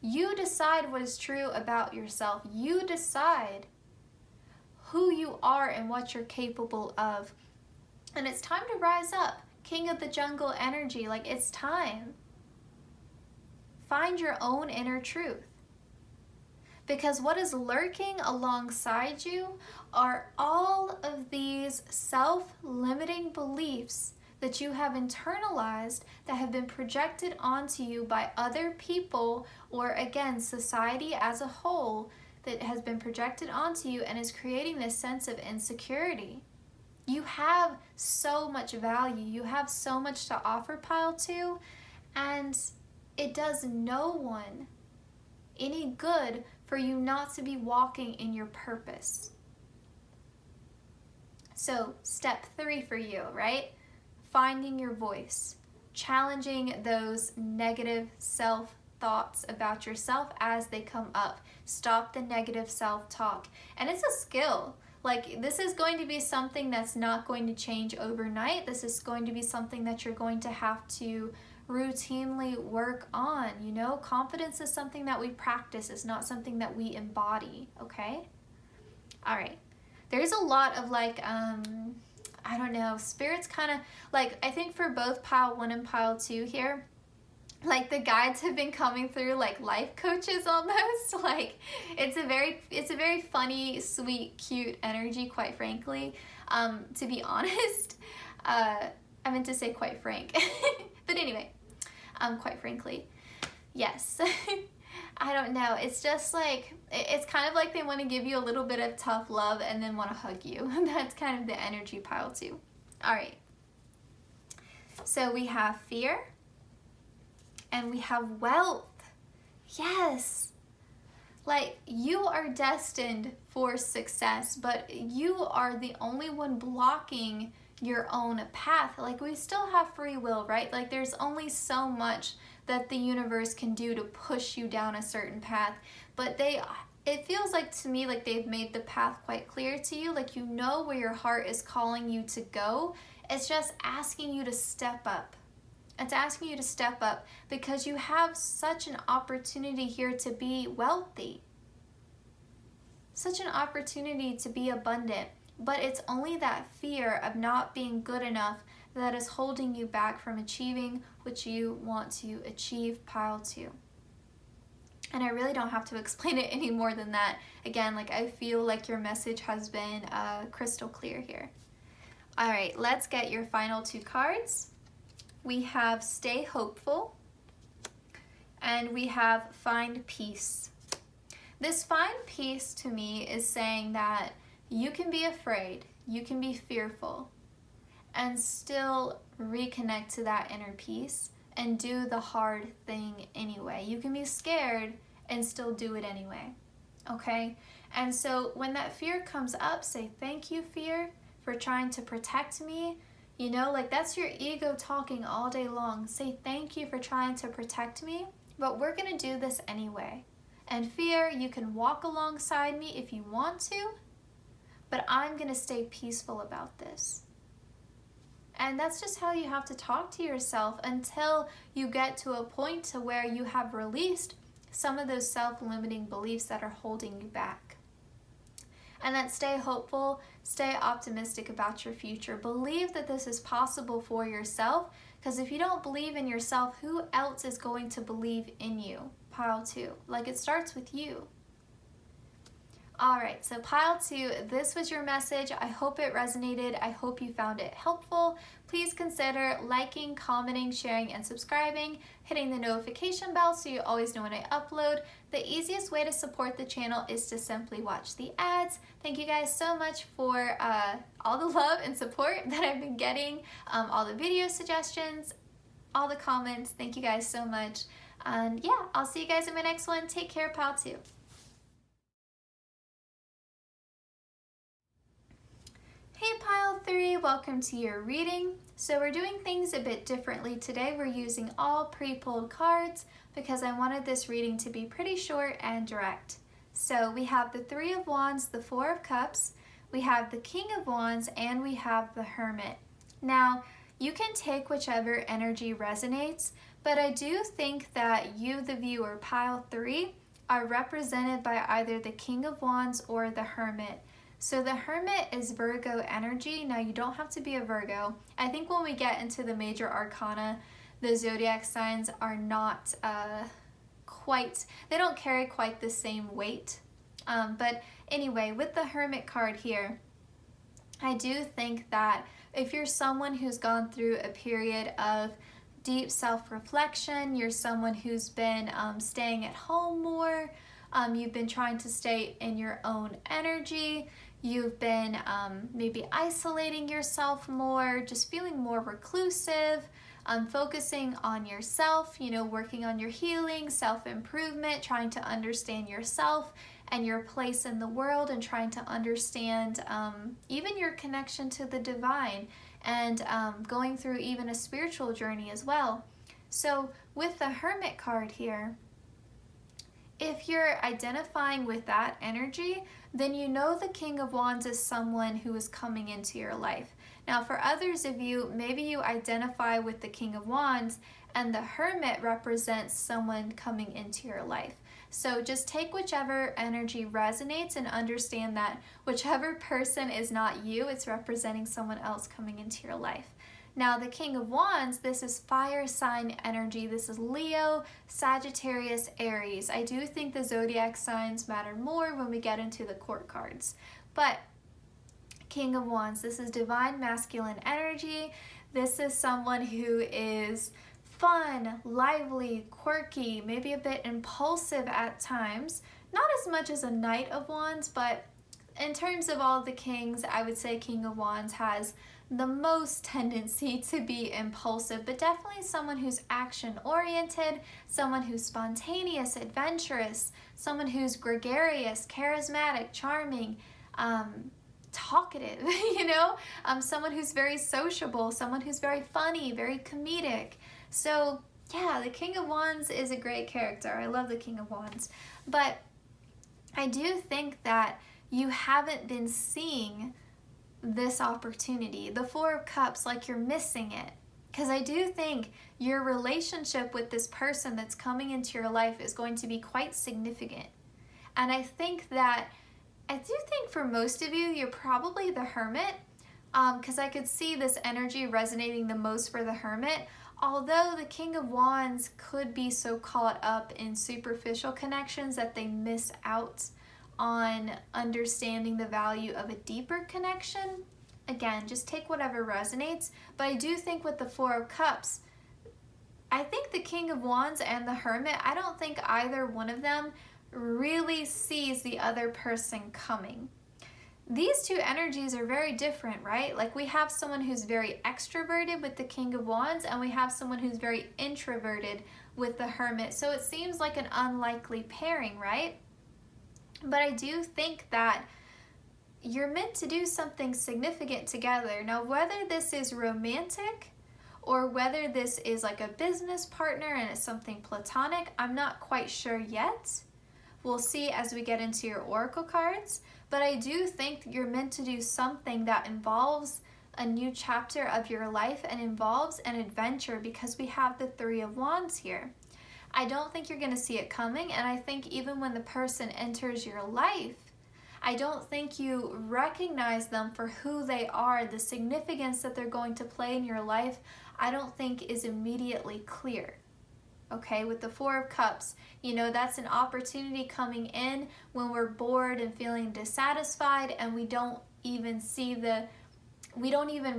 Speaker 1: You decide what is true about yourself. You decide who you are and what you're capable of. And it's time to rise up. King of the jungle energy, like, it's time. Find your own inner truth. Because what is lurking alongside you are all of these self-limiting beliefs that you have internalized, that have been projected onto you by other people, or again, society as a whole, that has been projected onto you and is creating this sense of insecurity. You have so much value. You have so much to offer, pile 2, and it does no one any good for you not to be walking in your purpose. So step 3 for you, right? Finding your voice, challenging those negative self-thoughts about yourself as they come up. Stop the negative self-talk. And it's a skill. Like, this is going to be something that's not going to change overnight. This is going to be something that you're going to have to routinely work on. You know, confidence is something that we practice. It's not something that we embody, okay? All right. There's a lot of, like, I don't know, spirits kind of, like, I think for both pile 1 and pile 2 here, like, the guides have been coming through like life coaches almost. Like, it's a very funny, sweet, cute energy, quite frankly. To be honest, I meant to say quite frank. But anyway, quite frankly, yes. I don't know. It's just like, it's kind of like they want to give you a little bit of tough love and then want to hug you. That's kind of the energy, pile 2. All right. So we have fear and we have wealth. Yes. Like, you are destined for success, but you are the only one blocking your own path. Like, we still have free will, right? Like, there's only so much that the universe can do to push you down a certain path, but it feels like to me like they've made the path quite clear to you. Like, you know where your heart is calling you to go. It's just asking you to step up. It's asking you to step up because you have such an opportunity here to be wealthy, such an opportunity to be abundant. But it's only that fear of not being good enough that is holding you back from achieving what you want to achieve, pile 2. And I really don't have to explain it any more than that. Again, like, I feel like your message has been crystal clear here. All right, let's get your final 2 cards. We have Stay Hopeful, and we have find peace. This find peace to me is saying that you can be afraid, you can be fearful, and still reconnect to that inner peace and do the hard thing anyway. You can be scared and still do it anyway, okay? And so when that fear comes up, say, thank you, fear, for trying to protect me. You know, like that's your ego talking all day long. Say, thank you for trying to protect me, but we're gonna do this anyway. And fear, you can walk alongside me if you want to, but I'm gonna stay peaceful about this. And that's just how you have to talk to yourself until you get to a point to where you have released some of those self-limiting beliefs that are holding you back. And then stay hopeful, stay optimistic about your future. Believe that this is possible for yourself, because if you don't believe in yourself, who else is going to believe in you? Pile 2. Like, it starts with you. All right, so pile 2, this was your message. I hope it resonated. I hope you found it helpful. Please consider liking, commenting, sharing, and subscribing, hitting the notification bell so you always know when I upload. The easiest way to support the channel is to simply watch the ads. Thank you guys so much for all the love and support that I've been getting, all the video suggestions, all the comments. Thank you guys so much. And yeah, I'll see you guys in my next one. Take care, pile 2. Hey pile 3, welcome to your reading. So we're doing things a bit differently today. We're using all pre-pulled cards because I wanted this reading to be pretty short and direct. So we have the 3 of Wands, the 4 of Cups, we have the King of Wands, and we have the Hermit. Now, you can take whichever energy resonates, but I do think that you, the viewer, pile 3, are represented by either the King of Wands or the Hermit. So the Hermit is Virgo energy. Now, you don't have to be a Virgo. I think when we get into the major arcana, the zodiac signs are not they don't carry quite the same weight. But anyway, with the Hermit card here, I do think that if you're someone who's gone through a period of deep self-reflection, you're someone who's been staying at home more, you've been trying to stay in your own energy, you've been maybe isolating yourself more, just feeling more reclusive, focusing on yourself, you know, working on your healing, self-improvement, trying to understand yourself and your place in the world, and trying to understand even your connection to the divine, and going through even a spiritual journey as well. So with the Hermit card here, if you're identifying with that energy, then you know the King of Wands is someone who is coming into your life. Now, for others of you, maybe you identify with the King of Wands and the Hermit represents someone coming into your life. So just take whichever energy resonates and understand that whichever person is not you, it's representing someone else coming into your life. Now, the King of Wands, this is fire sign energy. This is Leo, Sagittarius, Aries. I do think the zodiac signs matter more when we get into the court cards. But King of Wands, this is divine masculine energy. This is someone who is fun, lively, quirky, maybe a bit impulsive at times. Not as much as a Knight of Wands, but in terms of all the kings, I would say King of Wands has the most tendency to be impulsive, but definitely someone who's action-oriented, someone who's spontaneous, adventurous, someone who's gregarious, charismatic, charming, talkative, you know, someone who's very sociable, someone who's very funny, very comedic. So yeah, the King of Wands is a great character. I love the King of Wands, but I do think that you haven't been seeing this opportunity, the Four of Cups, like you're missing it. Because I do think your relationship with this person that's coming into your life is going to be quite significant. And I do think for most of you, you're probably the Hermit, because I could see this energy resonating the most for the Hermit. Although the King of Wands could be so caught up in superficial connections that they miss out on understanding the value of a deeper connection. Again, just take whatever resonates. But I do think with the Four of Cups, I think the King of Wands and the Hermit, I don't think either one of them really sees the other person coming. These two energies are very different, right? Like we have someone who's very extroverted with the King of Wands, and we have someone who's very introverted with the Hermit. So it seems like an unlikely pairing, right? But I do think that you're meant to do something significant together. Now, whether this is romantic or whether this is like a business partner and it's something platonic, I'm not quite sure yet. We'll see as we get into your oracle cards. But I do think you're meant to do something that involves a new chapter of your life and involves an adventure, because we have the Three of Wands here. I don't think you're going to see it coming, and I think even when the person enters your life, I don't think you recognize them for who they are. The significance that they're going to play in your life, I don't think is immediately clear. Okay, with the Four of Cups, you know, that's an opportunity coming in when we're bored and feeling dissatisfied, and we don't even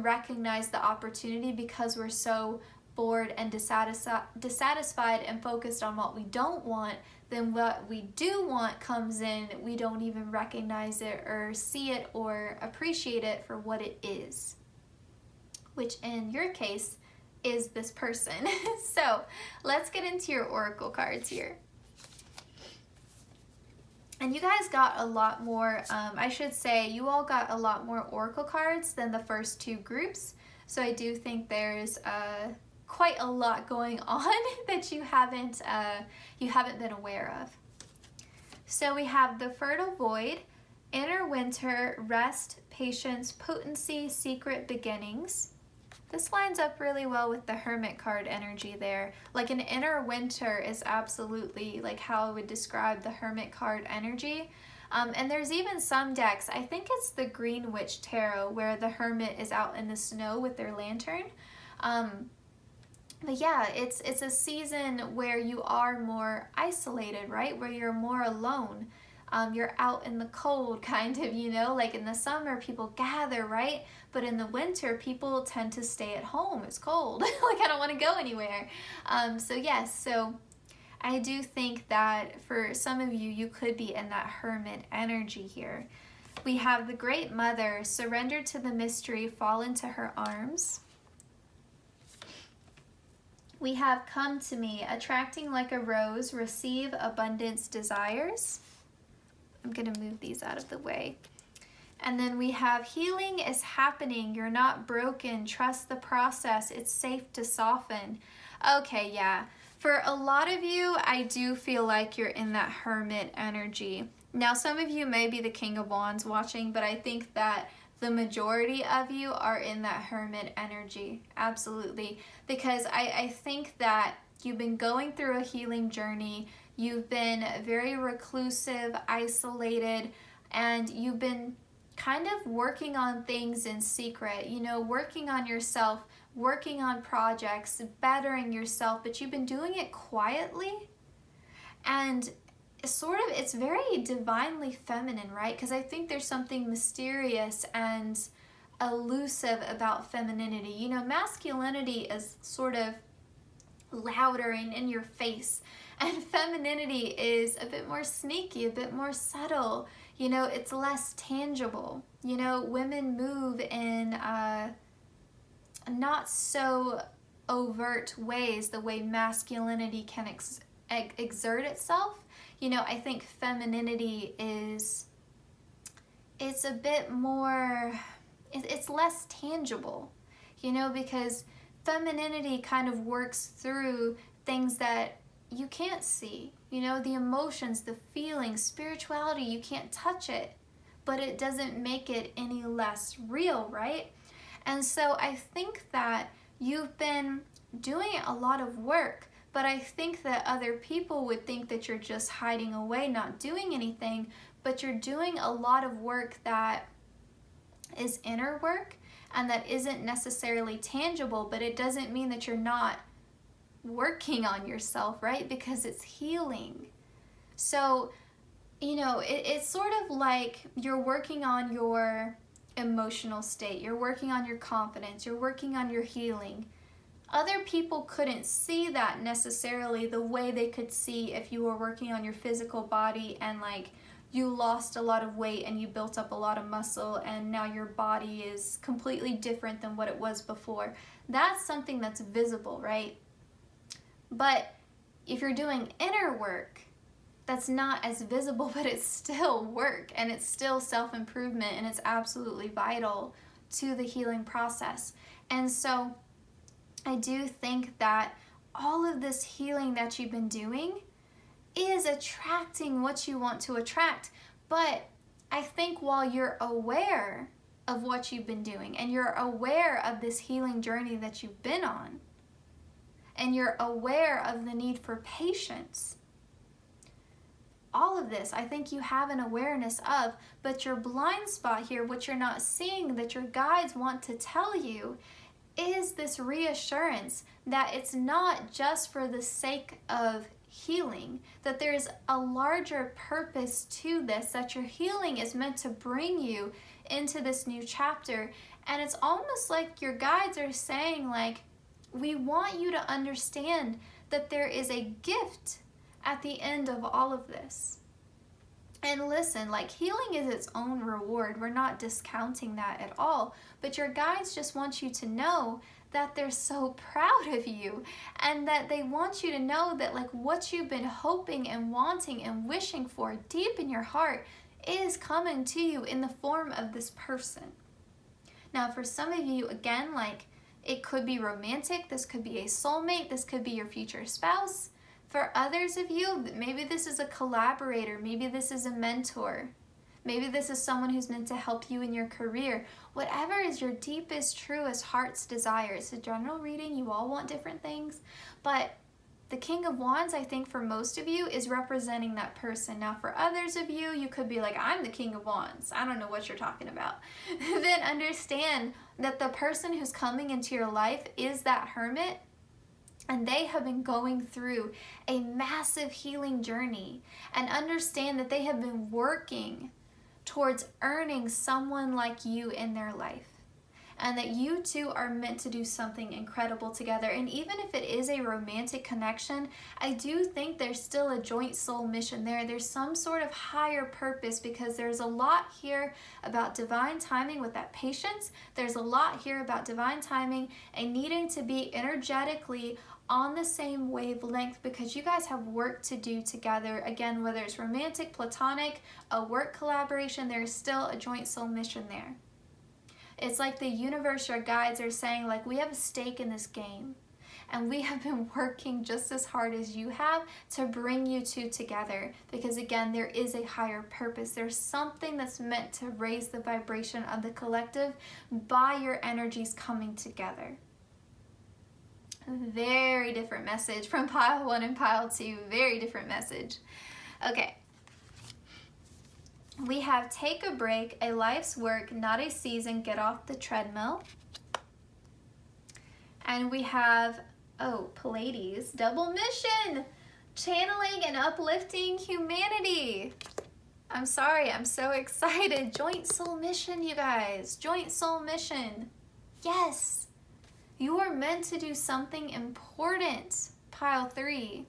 Speaker 1: recognize the opportunity because we're so bored and dissatisfied and focused on what we don't want. Then what we do want comes in, we don't even recognize it or see it or appreciate it for what it is, which in your case is this person. So let's get into your oracle cards here. And you guys got a lot more, I should say, you all got a lot more oracle cards than the first two groups. So I do think there's quite a lot going on that you haven't been aware of. So we have the Fertile Void, Inner Winter, Rest, Patience, Potency, Secret Beginnings. This lines up really well with the Hermit card energy there. Like an inner winter is absolutely like how I would describe the Hermit card energy. And there's even some decks, I think it's the Green Witch Tarot, where the Hermit is out in the snow with their lantern. But yeah, it's a season where you are more isolated, right? Where you're more alone. You're out in the cold, kind of, you know, like in the summer people gather, right? But in the winter people tend to stay at home. It's cold. Like I don't want to go anywhere. So yes, so I do think that for some of you, you could be in that Hermit energy here. We have the Great Mother, surrender to the mystery, fall into her arms. We have Come to Me, attracting like a rose, receive abundance desires. I'm going to move these out of the way. And then we have Healing is happening, you're not broken, trust the process, it's safe to soften. Okay, yeah. For a lot of you, I do feel like you're in that Hermit energy. Now, some of you may be the King of Wands watching, but I think that the majority of you are in that Hermit energy. Absolutely. Because I think that you've been going through a healing journey. You've been very reclusive, isolated, and you've been kind of working on things in secret, you know, working on yourself, working on projects, bettering yourself, but you've been doing it quietly. And sort of, it's very divinely feminine, right? Because I think there's something mysterious and elusive about femininity. You know, masculinity is sort of louder and in your face, and femininity is a bit more sneaky, a bit more subtle. You know, it's less tangible. You know, women move in not so overt ways the way masculinity can exert itself. You know, I think femininity it's a bit more, it's less tangible, you know, because femininity kind of works through things that you can't see, you know, the emotions, the feelings, spirituality, you can't touch it, but it doesn't make it any less real, right? And so I think that you've been doing a lot of work, but I think that other people would think that you're just hiding away, not doing anything, but you're doing a lot of work that is inner work and that isn't necessarily tangible, but it doesn't mean that you're not working on yourself, right? Because it's healing. So, you know, it's sort of like you're working on your emotional state, you're working on your confidence, you're working on your healing. Other people couldn't see that necessarily the way they could see if you were working on your physical body and like you lost a lot of weight and you built up a lot of muscle and now your body is completely different than what it was before. That's something that's visible, right? But if you're doing inner work, that's not as visible, but it's still work and it's still self-improvement and it's absolutely vital to the healing process. And so I do think that all of this healing that you've been doing is attracting what you want to attract. But I think while you're aware of what you've been doing and you're aware of this healing journey that you've been on, and you're aware of the need for patience, all of this, I think you have an awareness of, but your blind spot here, what you're not seeing that your guides want to tell you, is this reassurance that it's not just for the sake of healing, that there is a larger purpose to this, that your healing is meant to bring you into this new chapter. And it's almost like your guides are saying, like, we want you to understand that there is a gift at the end of all of this. And listen, like, healing is its own reward. We're not discounting that at all. But your guides just want you to know that they're so proud of you and that they want you to know that, like, what you've been hoping and wanting and wishing for deep in your heart is coming to you in the form of this person. Now, for some of you, again, like, it could be romantic. This could be a soulmate. This could be your future spouse. For others of you, maybe this is a collaborator, maybe this is a mentor, maybe this is someone who's meant to help you in your career. Whatever is your deepest, truest heart's desire. It's a general reading, you all want different things, but the King of Wands, I think for most of you, is representing that person. Now for others of you, you could be like, I'm the King of Wands. I don't know what you're talking about. Then understand that the person who's coming into your life is that hermit. And they have been going through a massive healing journey, and understand that they have been working towards earning someone like you in their life. And that you two are meant to do something incredible together. And even if it is a romantic connection, I do think there's still a joint soul mission there. There's some sort of higher purpose, because there's a lot here about divine timing with that patience. There's a lot here about divine timing and needing to be energetically on the same wavelength, because you guys have work to do together. Again, whether it's romantic, platonic, a work collaboration, there's still a joint soul mission there. It's like the universe, your guides are saying, like, we have a stake in this game, and we have been working just as hard as you have to bring you two together, because again, there is a higher purpose. There's something that's meant to raise the vibration of the collective by your energies coming together. Very different message from pile 1 and pile 2. Very different message. Okay. We have take a break, a life's work, not a season, get off the treadmill. And we have, Pleiades, double mission, channeling and uplifting humanity. I'm sorry, I'm so excited. Joint soul mission, you guys. Joint soul mission. Yes. You are meant to do something important, pile 3.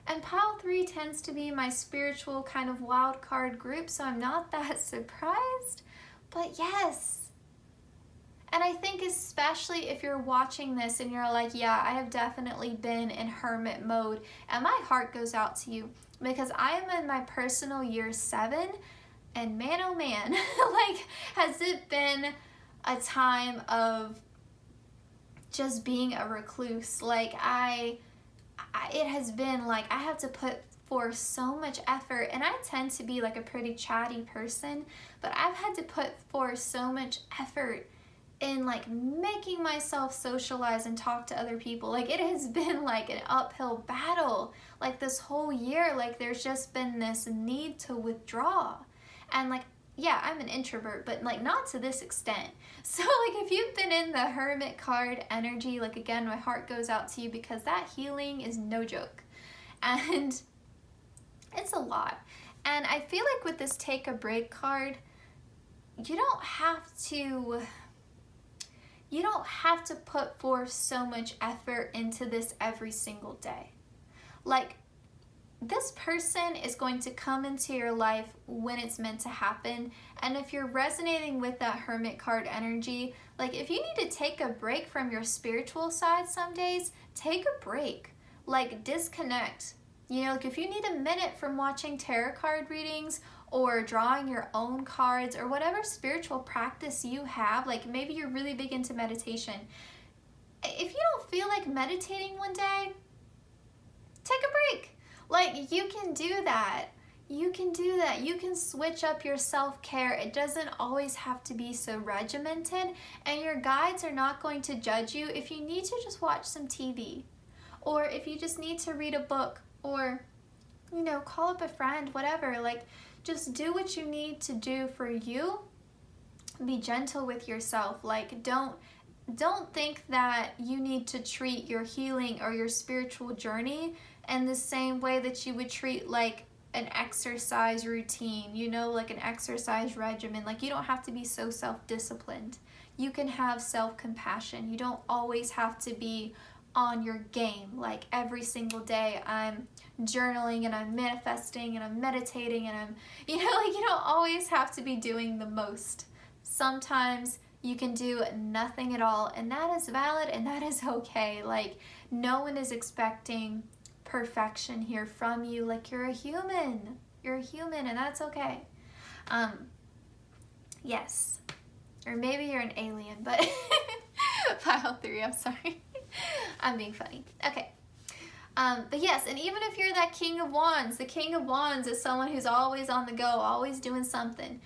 Speaker 1: And pile 3 tends to be my spiritual kind of wild card group, so I'm not that surprised. But yes. And I think especially if you're watching this and you're like, yeah, I have definitely been in hermit mode, and my heart goes out to you, because I am in my personal year 7, and man, oh man, like, has it been a time of just being a recluse. Like, it has been like, I have to put forth so much effort, and I tend to be like a pretty chatty person, but I've had to put forth so much effort in like making myself socialize and talk to other people. Like, it has been like an uphill battle. Like, this whole year, like, there's just been this need to withdraw. And like, yeah, I'm an introvert, but like not to this extent. So like, if you've been in the hermit card energy, like, again, my heart goes out to you, because that healing is no joke. And it's a lot. And I feel like with this take a break card, you don't have to You don't have to put forth so much effort into this every single day. Like, this person is going to come into your life when it's meant to happen. And if you're resonating with that Hermit card energy, like if you need to take a break from your spiritual side some days, take a break. Like, disconnect. You know, like if you need a minute from watching tarot card readings or drawing your own cards or whatever spiritual practice you have, like maybe you're really big into meditation. If you don't feel like meditating one day, take a break. Like, you can do that. You can do that. You can switch up your self-care. It doesn't always have to be so regimented, and your guides are not going to judge you if you need to just watch some TV, or if you just need to read a book, or, you know, call up a friend, whatever. Like, just do what you need to do for you. Be gentle with yourself. Like, don't think that you need to treat your healing or your spiritual journey in the same way that you would treat like an exercise routine, you know, like an exercise regimen. Like, you don't have to be so self-disciplined. You can have self-compassion. You don't always have to be on your game. Like, every single day I'm journaling and I'm manifesting and I'm meditating and I'm, you know, like, you don't always have to be doing the most. Sometimes you can do nothing at all, and that is valid and that is okay. Like, no one is expecting perfection here from you. Like, you're a human and that's okay. Yes, or maybe you're an alien, but pile 3, I'm sorry. I'm being funny. Okay. But yes, and even if you're that King of Wands, the King of Wands is someone who's always on the go, always doing something.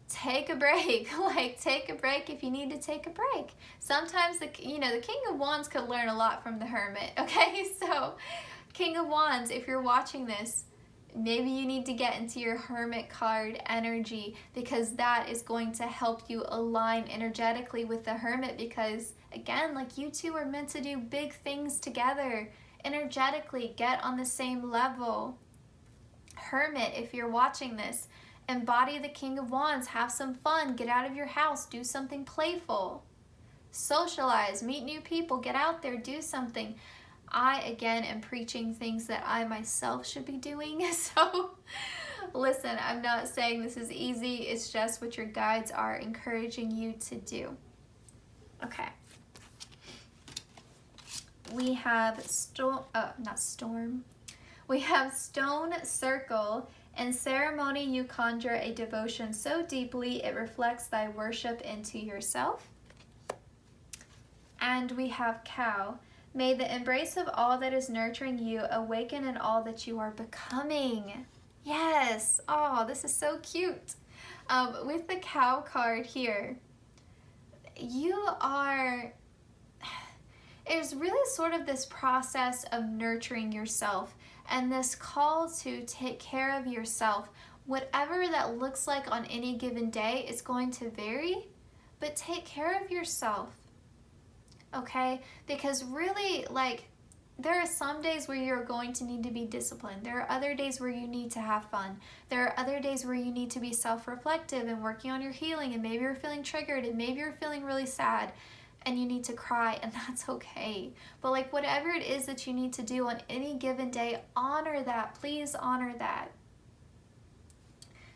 Speaker 1: Take a break. Like, take a break if you need to take a break. Sometimes the King of Wands could learn a lot from the Hermit. Okay, so King of Wands, if you're watching this, maybe you need to get into your Hermit card energy, because that is going to help you align energetically with the Hermit, because again, like, you two are meant to do big things together. Energetically, get on the same level. Hermit, if you're watching this, embody the King of Wands. Have some fun. Get out of your house. Do something playful. Socialize. Meet new people. Get out there. Do something. I, again, am preaching things that I myself should be doing. So, listen, I'm not saying this is easy. It's just what your guides are encouraging you to do. Okay. We have We have Stone Circle. In ceremony, you conjure a devotion so deeply it reflects thy worship into yourself. And we have Cow. May the embrace of all that is nurturing you awaken in all that you are becoming. Yes. Oh, this is so cute. With the Cow card here, it's really sort of this process of nurturing yourself and this call to take care of yourself. Whatever that looks like on any given day is going to vary, but take care of yourself. Okay? Because really, like, there are some days where you're going to need to be disciplined. There are other days where you need to have fun. There are other days where you need to be self-reflective and working on your healing, and maybe you're feeling triggered, and maybe you're feeling really sad, and you need to cry, and that's okay. But like, whatever it is that you need to do on any given day, honor that. Please honor that.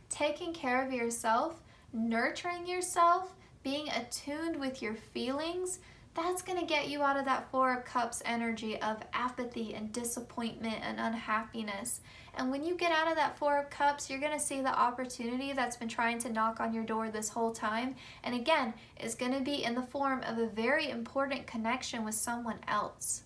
Speaker 1: Taking care of yourself, nurturing yourself, being attuned with your feelings, that's going to get you out of that 4 of Cups energy of apathy and disappointment and unhappiness. And when you get out of that 4 of Cups, you're going to see the opportunity that's been trying to knock on your door this whole time. And again, it's going to be in the form of a very important connection with someone else.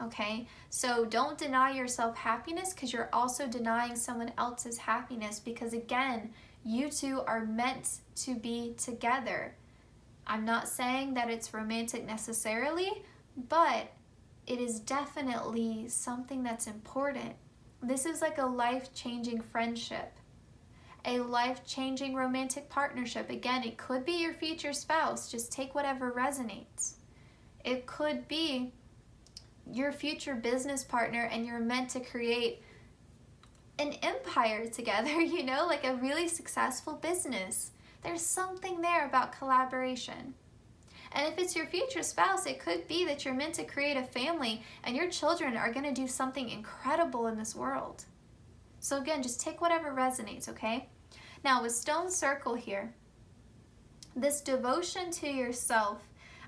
Speaker 1: Okay? So don't deny yourself happiness, because you're also denying someone else's happiness, because again, you two are meant to be together. I'm not saying that it's romantic necessarily, but it is definitely something that's important. This is like a life-changing friendship, a life-changing romantic partnership. Again, it could be your future spouse. Just take whatever resonates. It could be your future business partner, and you're meant to create an empire together, you know, like a really successful business. There's something there about collaboration. And if it's your future spouse, it could be that you're meant to create a family and your children are going to do something incredible in this world. So again, just take whatever resonates, okay? Now with Stone Circle here, this devotion to yourself,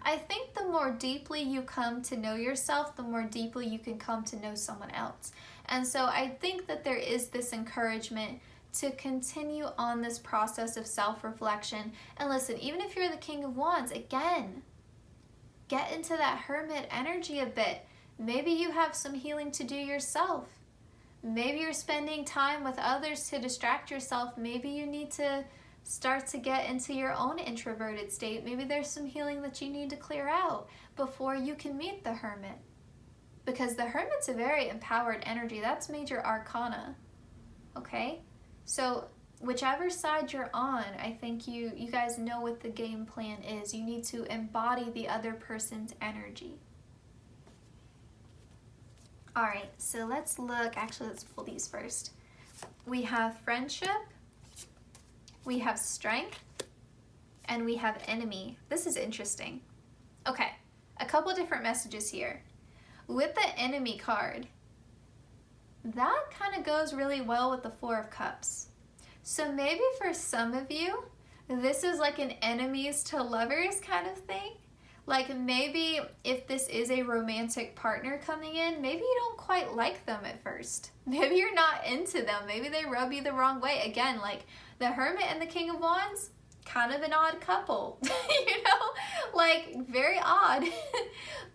Speaker 1: I think the more deeply you come to know yourself, the more deeply you can come to know someone else. And so I think that there is this encouragement to continue on this process of self-reflection. And listen, even if you're the King of Wands, again, get into that hermit energy a bit. Maybe you have some healing to do yourself. Maybe you're spending time with others to distract yourself. Maybe you need to start to get into your own introverted state. Maybe there's some healing that you need to clear out before you can meet the hermit. Because the hermit's a very empowered energy. That's major arcana. Okay? So whichever side you're on, I think you guys know what the game plan is. You need to embody the other person's energy. All right, so let's look. Actually, let's pull these first. We have friendship, we have strength, and we have enemy. This is interesting. Okay, a couple different messages here. With the enemy card, that kind of goes really well with the Four of Cups. So maybe for some of you, this is like an enemies to lovers kind of thing. Like maybe if this is a romantic partner coming in, maybe you don't quite like them at first. Maybe you're not into them. Maybe they rub you the wrong way. Again, like the Hermit and the King of Wands, kind of an odd couple, you know, like very odd.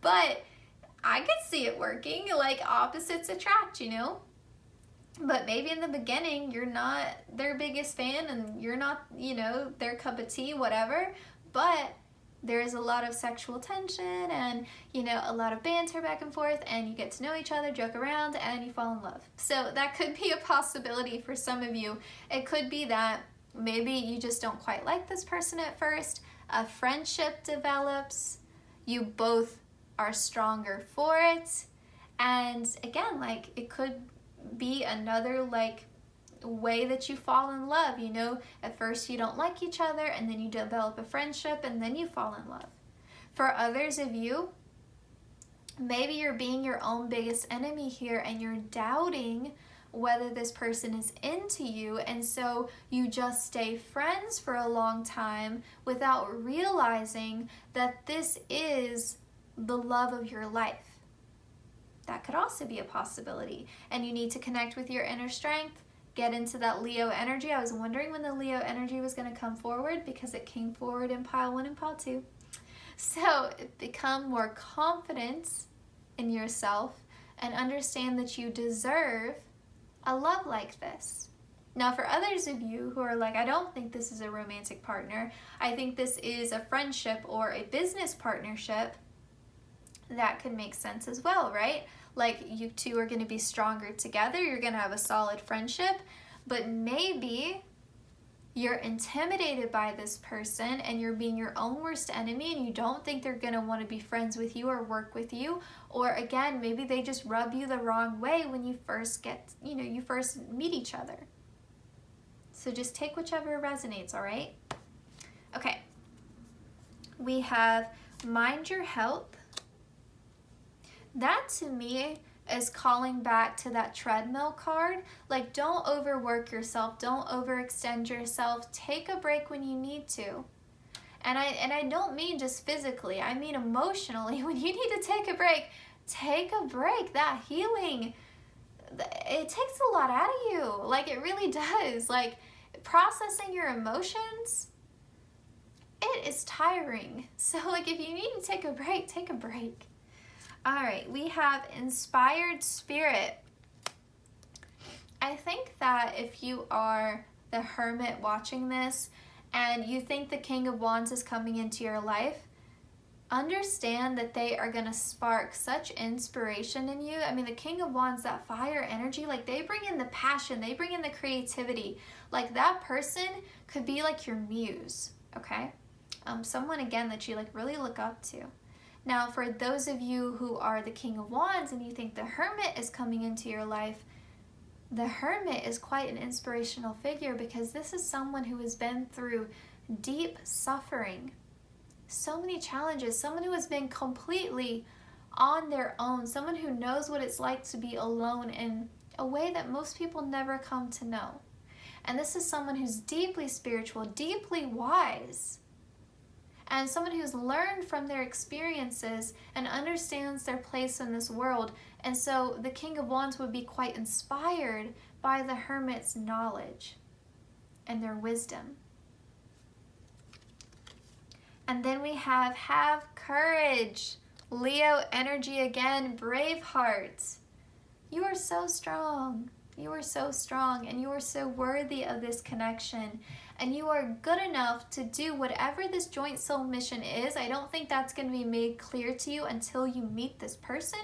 Speaker 1: But I could see it working, like opposites attract, you know. But maybe in the beginning, you're not their biggest fan and you're not, you know, their cup of tea, whatever. But there's a lot of sexual tension and, you know, a lot of banter back and forth, and you get to know each other, joke around, and you fall in love. So that could be a possibility for some of you. It could be that maybe you just don't quite like this person at first. A friendship develops. You both are stronger for it. And again, like it could be another like way that you fall in love. You know, at first you don't like each other and then you develop a friendship and then you fall in love. For others of you, maybe you're being your own biggest enemy here and you're doubting whether this person is into you, and so you just stay friends for a long time without realizing that this is the love of your life. That could also be a possibility. And you need to connect with your inner strength, get into that Leo energy. I was wondering when the Leo energy was going to come forward because it came forward in pile 1 and pile 2. So become more confident in yourself and understand that you deserve a love like this. Now for others of you who are like, I don't think this is a romantic partner, I think this is a friendship or a business partnership, that could make sense as well, right? Like you two are going to be stronger together, you're going to have a solid friendship, but maybe you're intimidated by this person and you're being your own worst enemy and you don't think they're going to want to be friends with you or work with you. Or again, maybe they just rub you the wrong way when you first get, you know, you first meet each other. So just take whichever resonates, all right? Okay. We have mind your health. That to me is calling back to that treadmill card. Like, don't overwork yourself. Don't overextend yourself. Take a break when you need to. And I don't mean just physically. I mean emotionally. When you need to take a break, take a break. That healing, it takes a lot out of you. Like, it really does. Like, processing your emotions, it is tiring. So, like, if you need to take a break, take a break. All right, we have inspired spirit. I think that if you are the Hermit watching this and you think the King of Wands is coming into your life, understand that they are going to spark such inspiration in you. I mean, the King of Wands, that fire energy, like they bring in the passion, they bring in the creativity. Like that person could be like your muse, okay? Someone, again, that you like really look up to. Now, for those of you who are the King of Wands and you think the Hermit is coming into your life, the Hermit is quite an inspirational figure because this is someone who has been through deep suffering. so many challenges, someone who has been completely on their own, someone who knows what it's like to be alone in a way that most people never come to know. And this is someone who's deeply spiritual, deeply wise, and someone who's learned from their experiences and understands their place in this world. And so the King of Wands would be quite inspired by the Hermit's knowledge and their wisdom. And then we have courage. Leo energy again, brave heart. You are so strong. You are so strong, and you are so worthy of this connection. And you are good enough to do whatever this joint soul mission is. I don't think that's going to be made clear to you until you meet this person.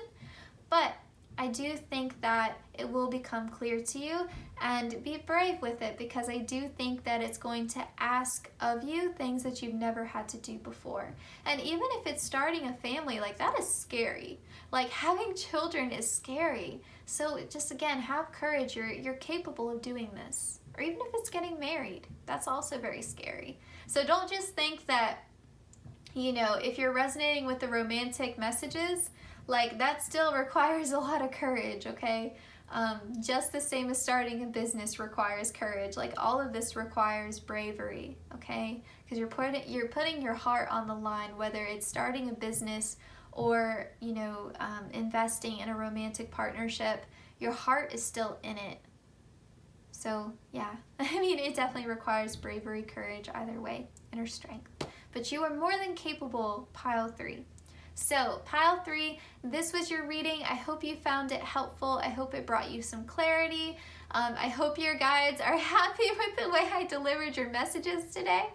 Speaker 1: But I do think that it will become clear to you, and be brave with it, because I do think that it's going to ask of you things that you've never had to do before. And even if it's starting a family, like, that is scary. Like, having children is scary. So just, again, have courage. You're capable of doing this. Or even if it's getting married, that's also very scary. So don't just think that, you know, if you're resonating with the romantic messages, like, that still requires a lot of courage, okay? Just the same as starting a business requires courage. Like, all of this requires bravery, okay? Because you're putting your heart on the line, whether it's starting a business or, you know, investing in a romantic partnership. Your heart is still in it. So, yeah, I mean, it definitely requires bravery, courage, either way, inner strength. But you are more than capable, pile 3. So, pile 3, this was your reading. I hope you found it helpful. I hope it brought you some clarity. I hope your guides are happy with the way I delivered your messages today.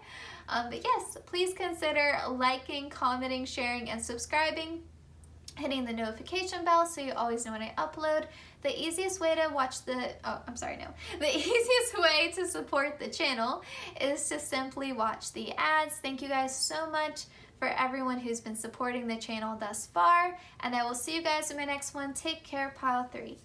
Speaker 1: But yes, please consider liking, commenting, sharing, and subscribing. Hitting the notification bell so you always know when I upload. The easiest way to The easiest way to support the channel is to simply watch the ads. Thank you guys so much for everyone who's been supporting the channel thus far, and I will see you guys in my next one. Take care, pile 3.